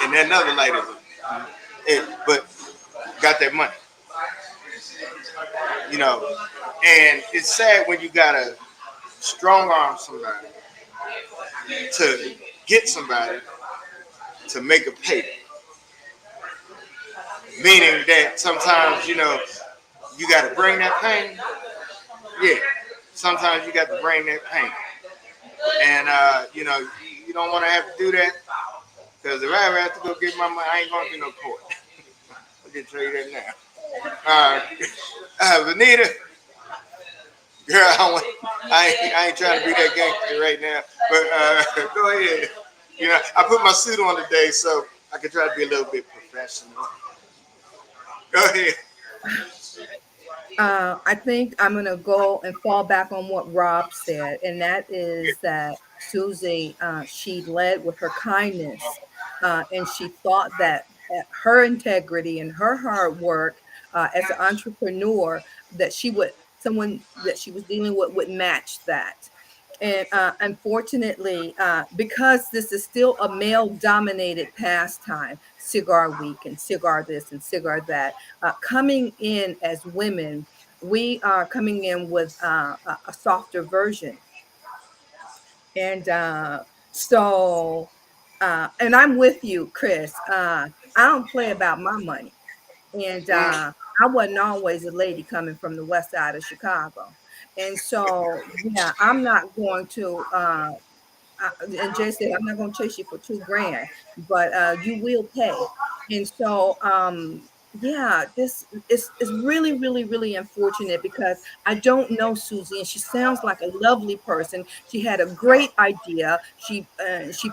And that another light is it, but got that money, you know. And it's sad when you gotta strong arm somebody to get somebody to make a payment. Meaning that sometimes, you know, you got to bring that pain. Yeah, sometimes you got to bring that pain. And, you know, you don't want to have to do that because if I ever have to go get my money, I ain't going to do no court. I'll just tell you that now. Vanita, Girl, I ain't trying to be that gangster right now. But go ahead. You know, I put my suit on today, so I can try to be a little bit professional. Go ahead. I think I'm going to go and fall back on what Rob said, and that is that Susie, she led with her kindness, and she thought that her integrity and her hard work as an entrepreneur, that someone that she was dealing with would match that. And unfortunately, because this is still a male dominated pastime, cigar week and cigar this and cigar that, coming in as women, we are coming in with a softer version. And and I'm with you, Chris. I don't play about my money. And Mm, I wasn't always a lady coming from the west side of Chicago. And so, yeah, I'm not going to and Jay said, I'm not going to chase you for 2 grand, but you will pay. And so, yeah, this is really, really, really unfortunate because I don't know Susie, and she sounds like a lovely person. She had a great idea. She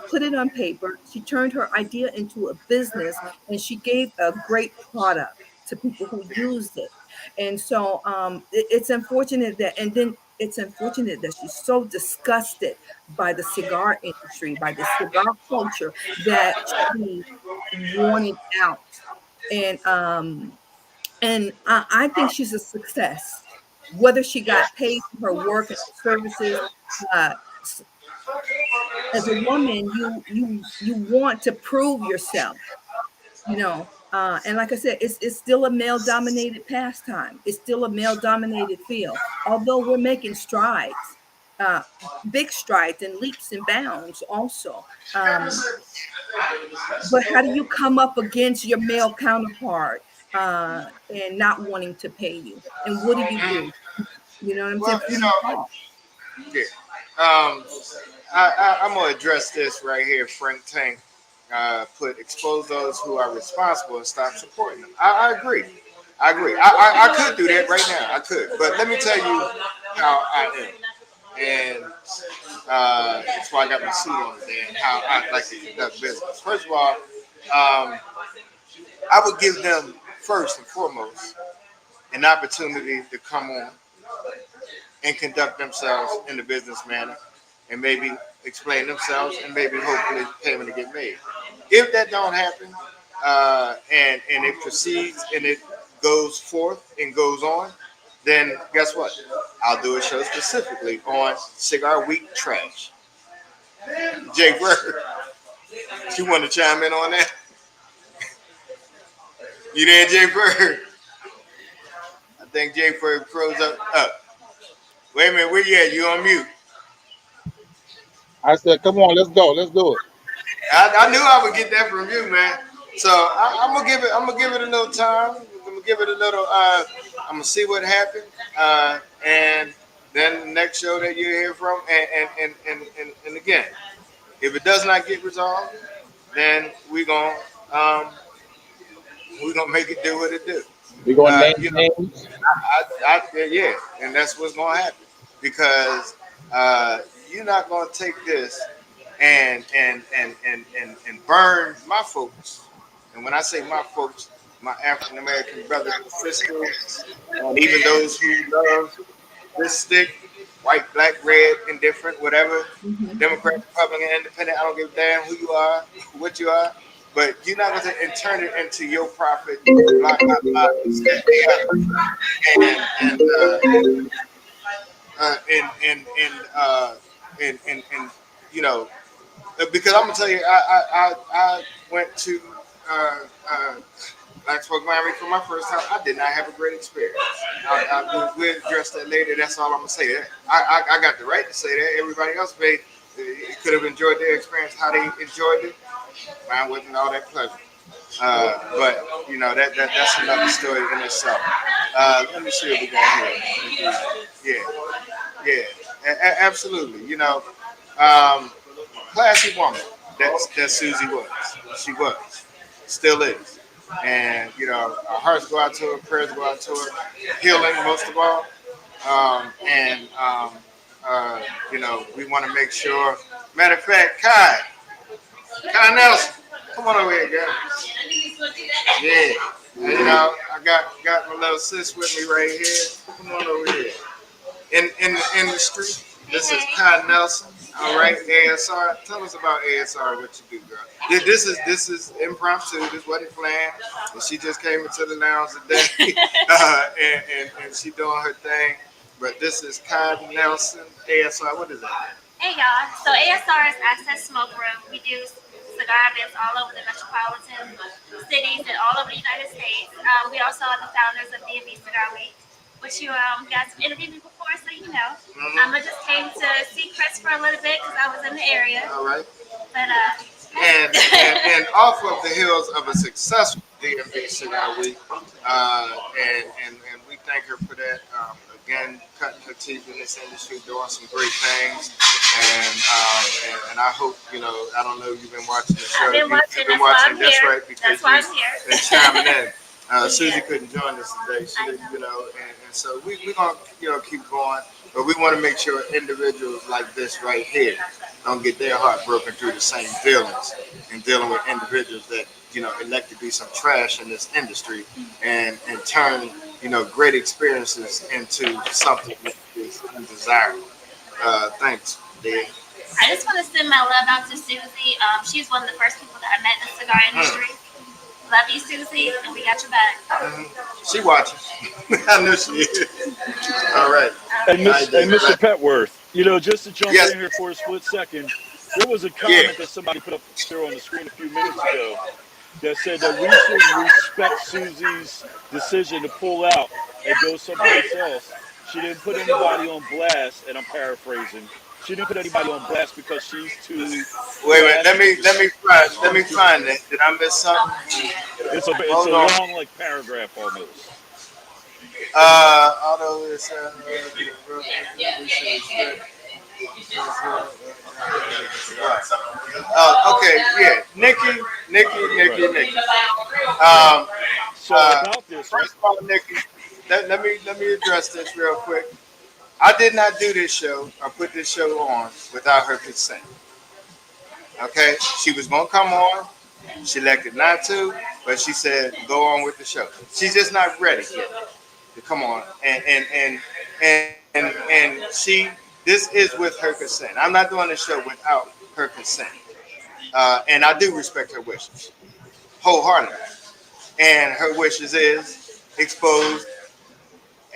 put it on paper. She turned her idea into a business, and she gave a great product to people who used it. And so, it's unfortunate that, and then it's unfortunate that she's so disgusted by the cigar industry, by the cigar culture, that she wanted out. And I think she's a success. Whether she got paid for her work and services, uh, as a woman, you want to prove yourself, you know. And like I said, it's still a male dominated pastime. It's still a male dominated field. Although we're making strides, uh, big strides and leaps and bounds also. But how do you come up against your male counterpart and not wanting to pay you? And what do you mm. do? You know what I'm saying? Well, Freedom of thought. yeah. I'm gonna address this right here. Frank Tank put expose those who are responsible and stop supporting them. I agree. I agree. I could do that right now. I could, but let me tell you how I am, and that's why I got my suit on today, and how I like to conduct business. First of all, I would give them first and foremost an opportunity to come on and conduct themselves in the business manner and maybe explain themselves and maybe hopefully payment to get made. If that don't happen, and it proceeds and it goes forth and goes on, then guess what? I'll do a show specifically on Cigar Week trash. Jay Bird, you want to chime in on that? You there, Jay Bird? I think Jay Bird froze up. Wait a minute, where you at? You on mute? I said, come on, let's go, let's do it. I knew I would get that from you, man. So I'm gonna give it. I'm gonna give it a little time. I'm gonna give it a little. I'm gonna see what happens, and then the next show that you hear from, and again, if it does not get resolved, then um, we gonna make it do what it do. We're gonna name You know, names. yeah, and that's what's gonna happen because you're not gonna take this and burn my folks. And when I say my folks, my African American brothers and sisters, and even those who love this stick, white, black, red, indifferent, whatever, Mhm, Democrat, Republican, Independent, I don't give a damn who you are, what you are. But you're not going to turn it into your profit, blah, blah, blah, this, that, the other. And you know, because I'm gonna tell you, I went to uh, uh, Black Folk Miami for my first time. I did not have a great experience. We'll address that later. That's all I'm gonna say. That I got the right to say that. Everybody else could have enjoyed their experience how they enjoyed it. Mine wasn't all that pleasant. But you know that's another story in itself. Let me see what we got here. Yeah, absolutely. You know, um, classy woman. That Susie was. She was. Still is. And you know, our hearts go out to her, prayers go out to her, healing most of all. And you know, we want to make sure. Matter of fact, Kai Nelson, come on over here, girl. Yeah. And, you know, I got my little sis with me right here. Come on over here. In the industry, this is Kai Nelson. All right, ASR. Tell us about ASR. What you do, girl? This is impromptu. This wasn't planned. And she just came into the lounge today, and she doing her thing. But this is Kai Nelson, ASR. What is that? Hey y'all, so ASR is Access Smoke Room. We do cigar events all over the metropolitan cities and all over the United States. We also are the founders of D&B Cigar Week, which you guys have interviewed me before, so you know. I just came to see Chris for a little bit because I was in the area. All right. But and off of the heels of a successful D&B Cigar Week, and we thank her for that. Again, cutting her teeth in this industry, doing some great things, and I hope I don't know, you've been watching the show. I've been watching. You've been watching. That's here. right, because that's why I'm here. Been chiming in. Susie couldn't join us today. She didn't, and so we're gonna keep going, but we want to make sure individuals like this right here don't get their heart broken through the same feelings and dealing with individuals that elect to be some trash in this industry and turn great experiences into something that is undesirable. Thanks, Dave. I just want to send my love out to Susie. She's one of the first people that I met in the cigar industry. Love you, Susie, and we got your back. She watching. I know she is. All right. And Mr. Petworth, just to jump Yes. in here for a split second, there was a comment that somebody put up there on the screen a few minutes ago that said that we should respect Susie's decision to pull out and go someplace else. She didn't put anybody on blast, and I'm paraphrasing. She didn't put anybody on blast because she's too. Wait. Let me find it. Did I miss something? It's a long paragraph almost. Although it's okay, yeah, Nikki. So about this, right? First of all, Nikki, let me address this real quick. I did not do this show or put this show on without her consent. Okay, she was gonna come on. She elected not to, but she said go on with the show. She's just not ready yet to come on, and she. This is with her consent. I'm not doing the show without her consent, and I do respect her wishes wholeheartedly. And her wishes is expose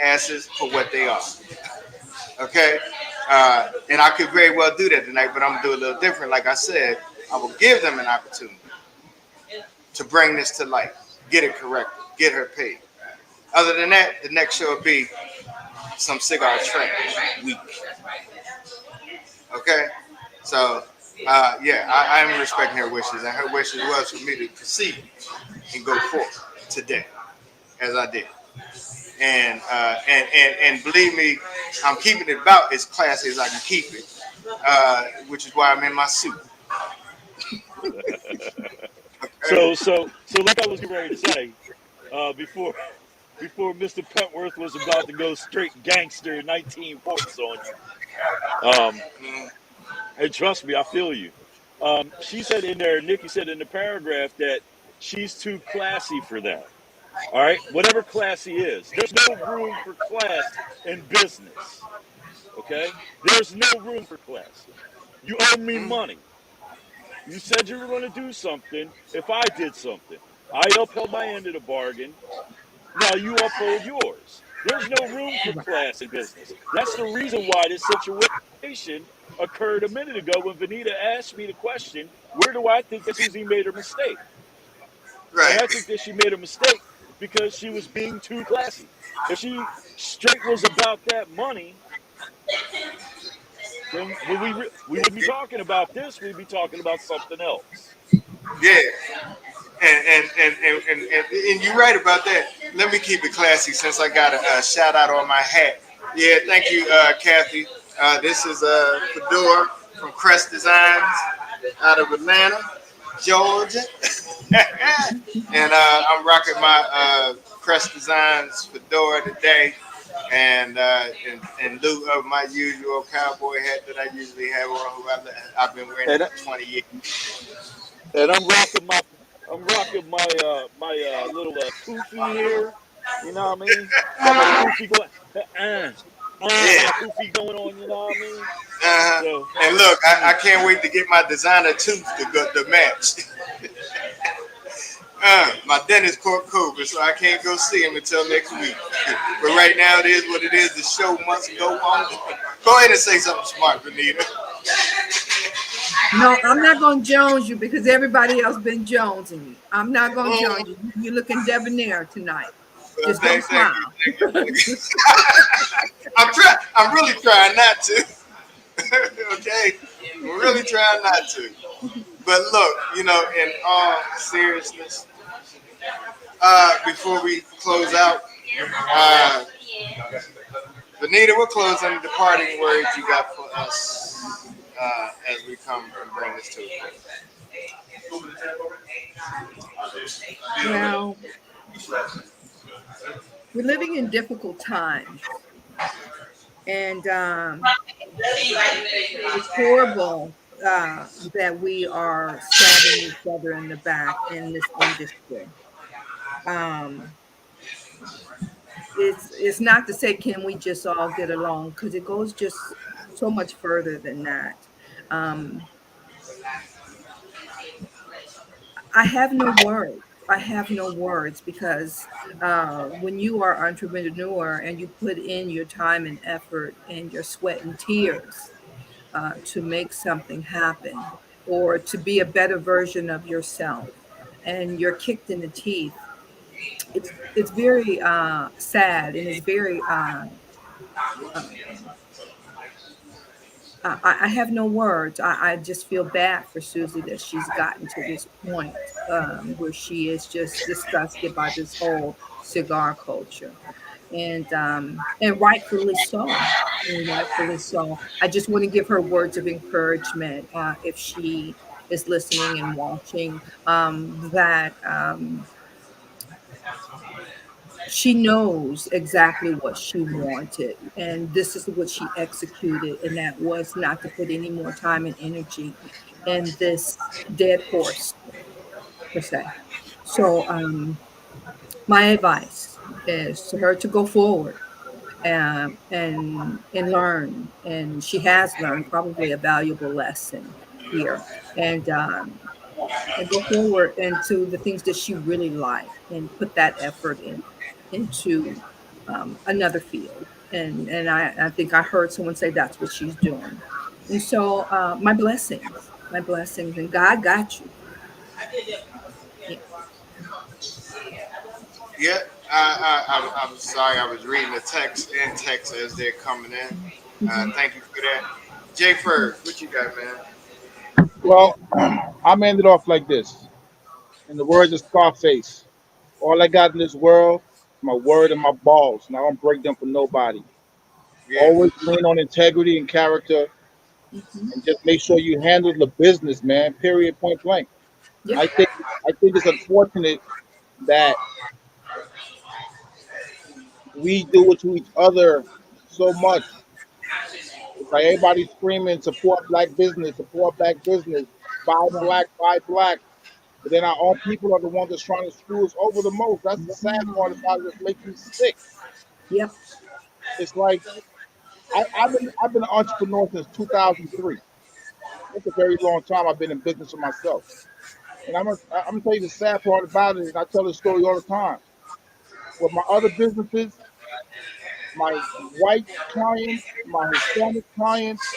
asses for what they are. Okay, and I could very well do that tonight, but I'm gonna do a little different. Like I said, I will give them an opportunity to bring this to light, get it corrected, get her paid. Other than that, the next show will be some cigar trash week. Okay, so I am respecting her wishes, and her wishes was for me to proceed and go forth today, as I did. And believe me, I'm keeping it about as classy as I can keep it, which is why I'm in my suit. Okay. So like I was getting ready to say, before Mr. Petworth was about to go straight gangster 19 points on you. And trust me, I feel you. She said in there, Nikki said in the paragraph that she's too classy for that. All right, whatever classy is, there's no room for class in business. Okay, there's no room for class. You owe me money. You said you were going to do something. If I did something, I upheld my end of the bargain. Now you uphold yours. There's no room for class in business. That's the reason why this situation occurred a minute ago when Vanita asked me the question, where do I think that Susie made a mistake? Right. And I think that she made a mistake because she was being too classy. If she straight was about that money, then we wouldn't be talking about this. We'd be talking about something else. Yeah. And you're right about that. Let me keep it classy since I got a shout out on my hat. Yeah, thank you, Kathy. This is Fedora from Crest Designs out of Atlanta, Georgia. And I'm rocking my Crest Designs Fedora today. And in lieu of my usual cowboy hat that I usually have on, I've been wearing it and for 20 years. and I'm rocking my little kufi here. You know what I mean? Got my kufi going. Yeah. My kufi going on. You know what I mean? Uh-huh. So And look, I mm, can't wait to get my designer tooth to go to match. My dentist caught COVID, so I can't go see him until next week. But right now, it is what it is. The show must go on. Go ahead and say something smart, Benita. No, I'm not going to Jones you because everybody else been jonesing you. I'm not going to Mm, Jones you. You're looking debonair tonight. well, Just don't thank you, smile. thank you, thank you. I'm trying. I'm really trying not to. Okay, I'm really trying not to. But look, in all seriousness, before we close out, uh, Benita, what closing departing words you got for us as we come and bring this to a Well, we're living in difficult times, and it's horrible that we are stabbing each other in the back in this industry. Um, it's not to say can we just all get along because it goes just so much further than that. Um, I have no words. I have no words because when you are entrepreneur and you put in your time and effort and your sweat and tears to make something happen or to be a better version of yourself, and you're kicked in the teeth, it's very sad and it's very I have no words. I just feel bad for Susie that she's gotten to this point where she is just disgusted by this whole cigar culture, and rightfully so. And rightfully so. I just want to give her words of encouragement if she is listening and watching. That she knows exactly what she wanted, and this is what she executed, and that was not to put any more time and energy in this dead horse per se. So my advice is to her to go forward and learn, and she has learned probably a valuable lesson here, and and go forward into the things that she really like and put that effort into another field. And I think I heard someone say that's what she's doing. And so my blessings, and God got you. Yeah. Yeah, I'm sorry. I was reading the text in text as they're coming in. Hmm. Thank you for that. Jay Ferg, what you got, man? Well, I'm ended off like this. In the words of Scarface, all I got in this world is my word and my balls, and I don't break them for nobody. Yeah, Always lean on integrity and character, Hmm. and just make sure you handle the business, man. Period. Point blank. Yep. I think I think it's unfortunate that we do it to each other so much. It's like everybody screaming, support black business, Right. buy black. But then our own people are the ones that's trying to screw us over the most. That's the sad part about it. It makes me sick. Yep. It's like I've been an entrepreneur since 2003. That's a very long time. I've been in business for myself. And I'm gonna tell you the sad part about it. And I tell this story all the time. With my other businesses, my white clients, my Hispanic clients,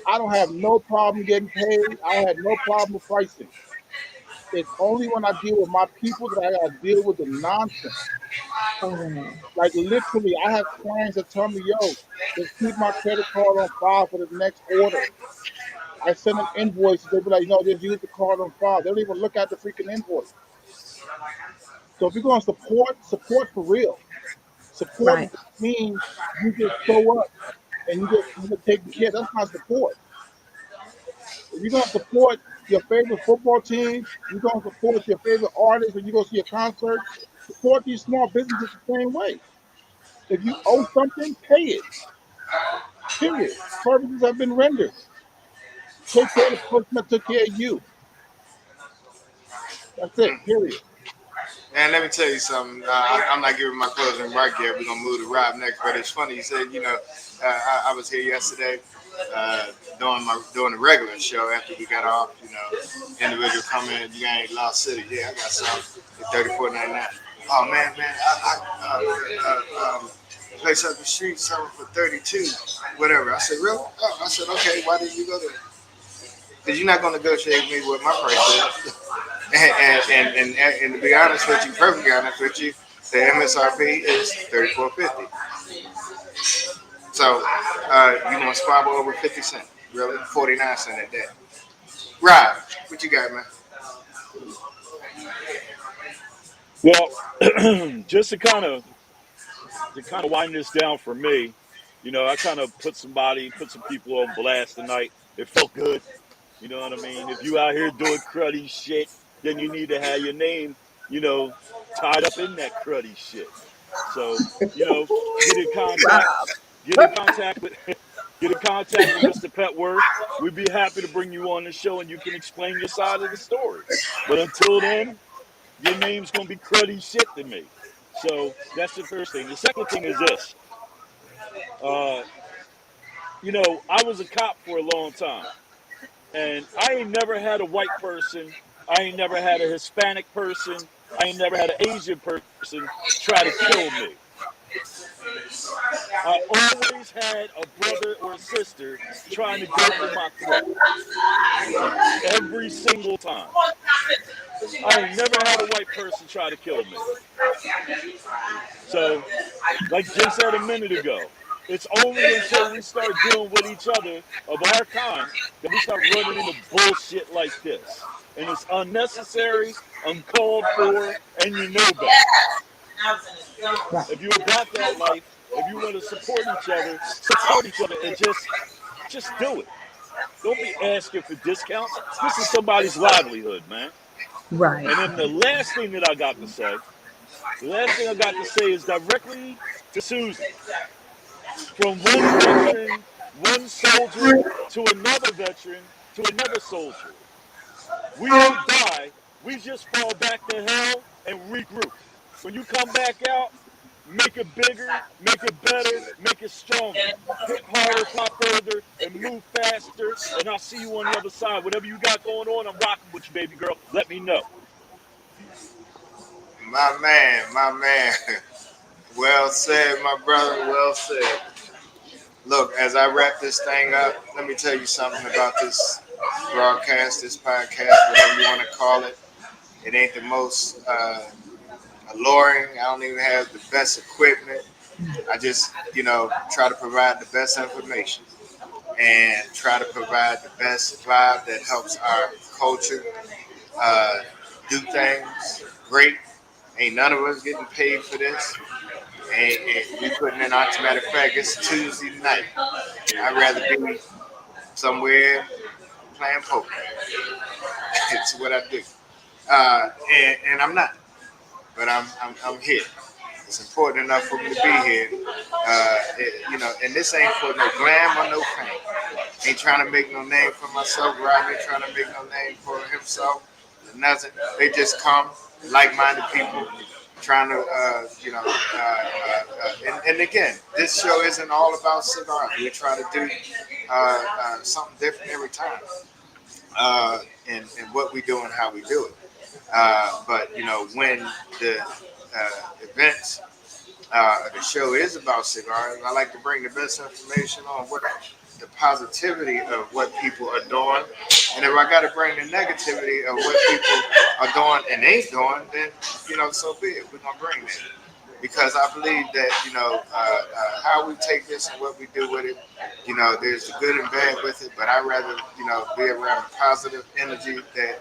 I don't have no problem getting paid. I don't have no problem with pricing. It's only when I deal with my people that I gotta deal with the nonsense. Oh wow. Like literally, I have clients that tell me, "Yo, just keep my credit card on file for the next order." I send them invoices. They be like, "No, just use the card on file." They don't even look at the freaking invoice. So if you're gonna support for real. Support Right. doesn't mean you just show up and you just taking care. That's not support. If you're gonna support your favorite football team, you're gonna support your favorite artist, and you go see a concert. Support these small businesses the same way. If you owe something, pay it. Period. Services have been rendered. Take care of the person that took care of you. That's it. Period. And let me tell you something. I'm not giving my closing remark yet. We're gonna move to Rob next. But it's funny. You said, I was here yesterday uh, doing the regular show after we got off. Individual come in. You ain't Lost City. Yeah, I got some at 34.99. Oh man, place up the street selling for 32, whatever. I said, really? Oh, I said, okay. Why did you go there? Because you're not gonna negotiate me what my price is. And to be honest with you, perfectly honest with you, the MSRP is 34.50. So you want to squabble over 50 cents? Really, 49 cents at that. Rob, what you got, man? Well, just to kind of wind this down for me, I kind of put some people on blast tonight. It felt good. You know what I mean? If you out here doing cruddy shit, then you need to have your name, you know, tied up in that cruddy shit. So, get in contact, Rob. get in contact with, get in contact with Mr. Petworth. We'd be happy to bring you on the show and you can explain your side of the story. But until then, your name's gonna be cruddy shit to me. So that's the first thing. The second thing is this. Uh, I was a cop for a long time. And I ain't never had a white person. I ain't never had a Hispanic person. I ain't never had an Asian person try to kill me. I always had a brother or a sister trying to go for my throat. Every single time. I ain't never had a white person try to kill me. So, like Jay said a minute ago, it's only until we start dealing with each other of our kind that we start running into bullshit like this. And it's unnecessary, uncalled for, and you know better. If you're about that life, if you want to support each other, and just do it. Don't be asking for discounts. This is somebody's livelihood, man. Right. And then the last thing I got to say is directly to Susie. From one veteran, one soldier to another veteran to another soldier. We don't die. We just fall back to hell and regroup. When you come back out, make it bigger, make it better, make it stronger. Hit harder, fly further, and move faster. And I'll see you on the other side. Whatever you got going on, I'm rocking with you, baby girl. Let me know. My man, my man. Well said, my brother. Well said. Look, as I wrap this thing up, let me tell you something about this broadcast, this podcast, whatever you want to call it. It ain't the most alluring. I don't even have the best equipment. I just, try to provide the best information and try to provide the best vibe that helps our culture uh, do things great. Ain't none of us getting paid for this. And we putting in, as a matter of fact, it's Tuesday night. I'd rather be somewhere playing poker. It's what I do. And I'm not, but I'm here. It's important enough for me to be here. And this ain't for no glam or no fame. Ain't trying to make no name for myself. Rob ain't trying to make no name for himself. Nothing. They just come, like-minded people, trying to, and again, this show isn't all about cigars. We try to do something different every time, and what we do and how we do it. But when the events, the show is about cigars, I like to bring the best information on what the positivity of what people are doing, and if I got to bring the negativity of what people are doing and ain't doing, then so be it. We're gonna bring that because I believe that how we take this and what we do with it. There's the good and bad with it, but I rather be around the positive energy that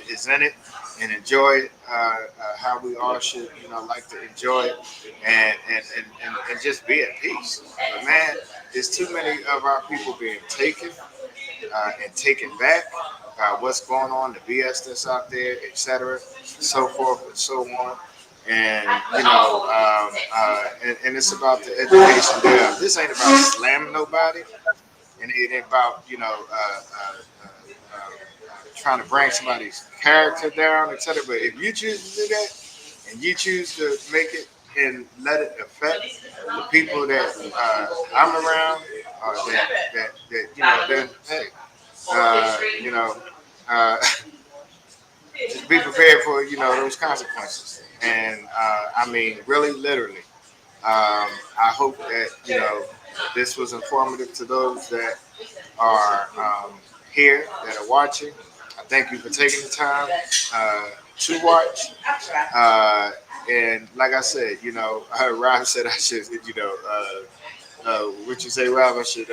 is in it and enjoy it. How we all should like to enjoy it and just be at peace. But man, there's too many of our people being taken and taken back by what's going on, the BS that's out there, etc., so forth and so on. And and it's about the education there. This ain't about slamming nobody, and it ain't about trying to bring somebody's character down, etc. But if you choose to do that, and you choose to make it and let it affect the people that I'm around, or that then hey, you know, uh, just be prepared for those consequences. And I mean, really, literally. I hope that this was informative to those that are here that are watching. I thank you for taking the time to watch. Uh, and like I said, Rob said I should, what you say, Rob? I should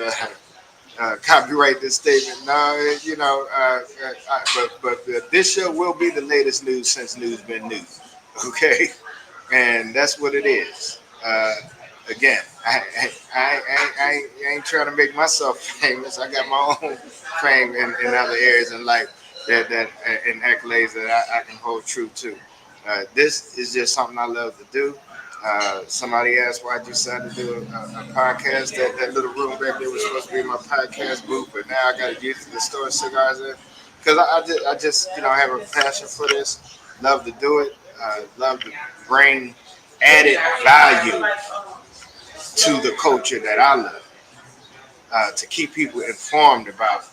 copyright this statement. No, but this show will be the latest news since news been news. Okay, and that's what it is. Again, I ain't trying to make myself famous. I got my own fame in other areas in life that and accolades that I can hold true to. This is just something I love to do. Somebody asked why I decided to do a podcast. That little room back there was supposed to be my podcast booth, but now I got to use it to store cigars in. Because I just have a passion for this. Love to do it. Love to bring added value to the culture that I love. To keep people informed about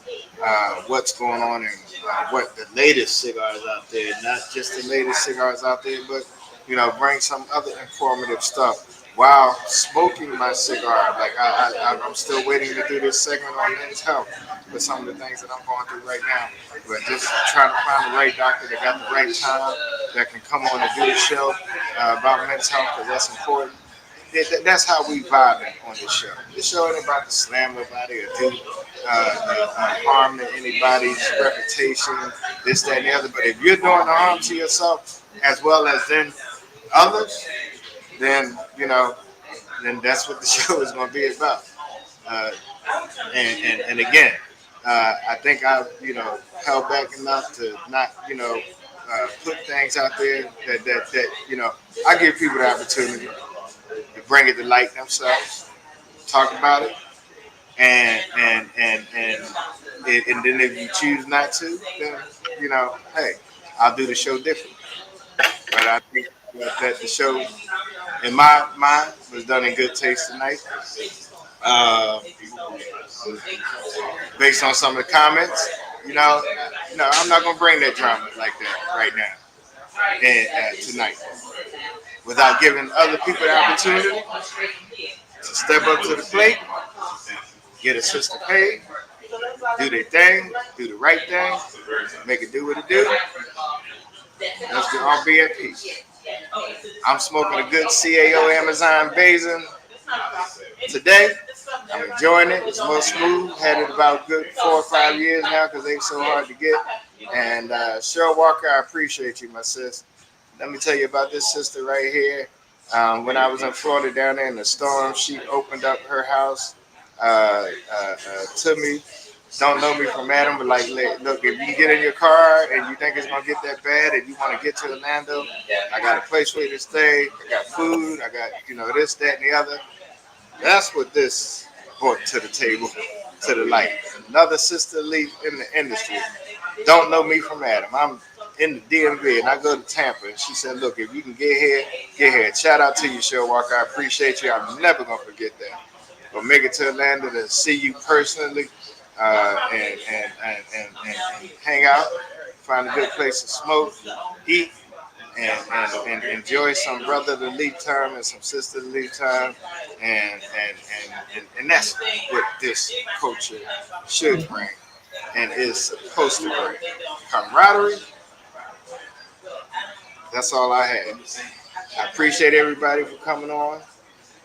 what's going on and what the latest cigars out there, not just the latest cigars out there, but bring some other informative stuff while smoking my cigar. Like I'm still waiting to do this segment on men's health with some of the things that I'm going through right now. But just trying to find the right doctor that got the right time that can come on and do the show about men's health, because that's important. That's how we vibe on this show. This show ain't about to slam nobody or do harm to anybody's reputation, this, that, and the other. But if you're doing the harm to yourself as well as then others, then then that's what the show is going to be about. Uh, and again, I think I've held back enough to not put things out there that I give people the opportunity to bring it to light themselves, talk about it, and then if you choose not to, then hey, I'll do the show different. But I think that the show, in my mind, was done in good taste tonight. Uh, Based on some of the comments, I'm not gonna bring that drama like that right now and tonight, without giving other people the opportunity to step up to the plate, get a sister paid, do their thing, do the right thing, make it do what it do. Let's all be at peace. I'm smoking a good CAO Amazon Basin today. I'm enjoying it. It's more smooth. Had it about good 4 or 5 years now because they're so hard to get. And Cheryl Walker, I appreciate you, my sis. Let me tell you about this sister right here. When I was in Florida down there in the storm, she opened up her house to me. Don't know me from Adam, but like, look, if you get in your car and you think it's gonna get that bad, and you want to get to Orlando, I got a place for you to stay. I got food. I got this, that, and the other. That's what this brought to the table, to the light. Another sister lead in the industry. Don't know me from Adam. I'm in the DMV and I go to Tampa, and she said, "Look, if you can get here, get here." Shout out to you, Cheryl Walker. I appreciate you. I'm never gonna forget that. But make it to Atlanta to see you personally. And hang out, find a good place to smoke, eat, and enjoy some brotherly lead time and some sisterly lead time, and that's what this culture should bring and is supposed to bring. Camaraderie. That's all I had. I appreciate everybody for coming on,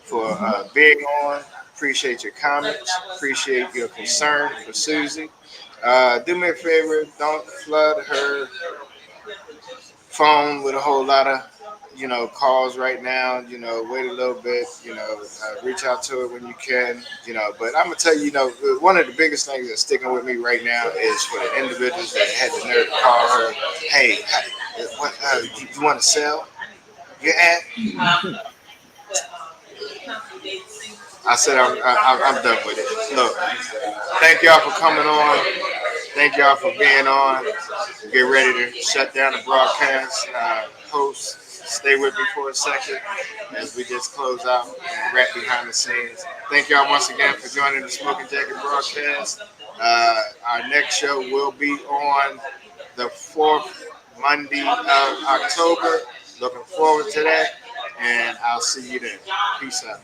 for being on. Appreciate your comments. Appreciate your concern for Susie. Do me a favor. Don't flood her phone with a whole lot of, calls right now. Wait a little bit. Reach out to her when you can. But I'm gonna tell you, one of the biggest things that's sticking with me right now is for the individuals that had the nerve to call her. Hey, what? You want to sell? You at? I said I'm done with it. Look, thank y'all for coming on. Thank y'all for being on. Get ready to shut down the broadcast. Host, stay with me for a second as we just close out and wrap behind the scenes. Thank y'all once again for joining the Smoking Jacket broadcast. Our next show will be on the 4th Monday of October. Looking forward to that, and I'll see you then. Peace out.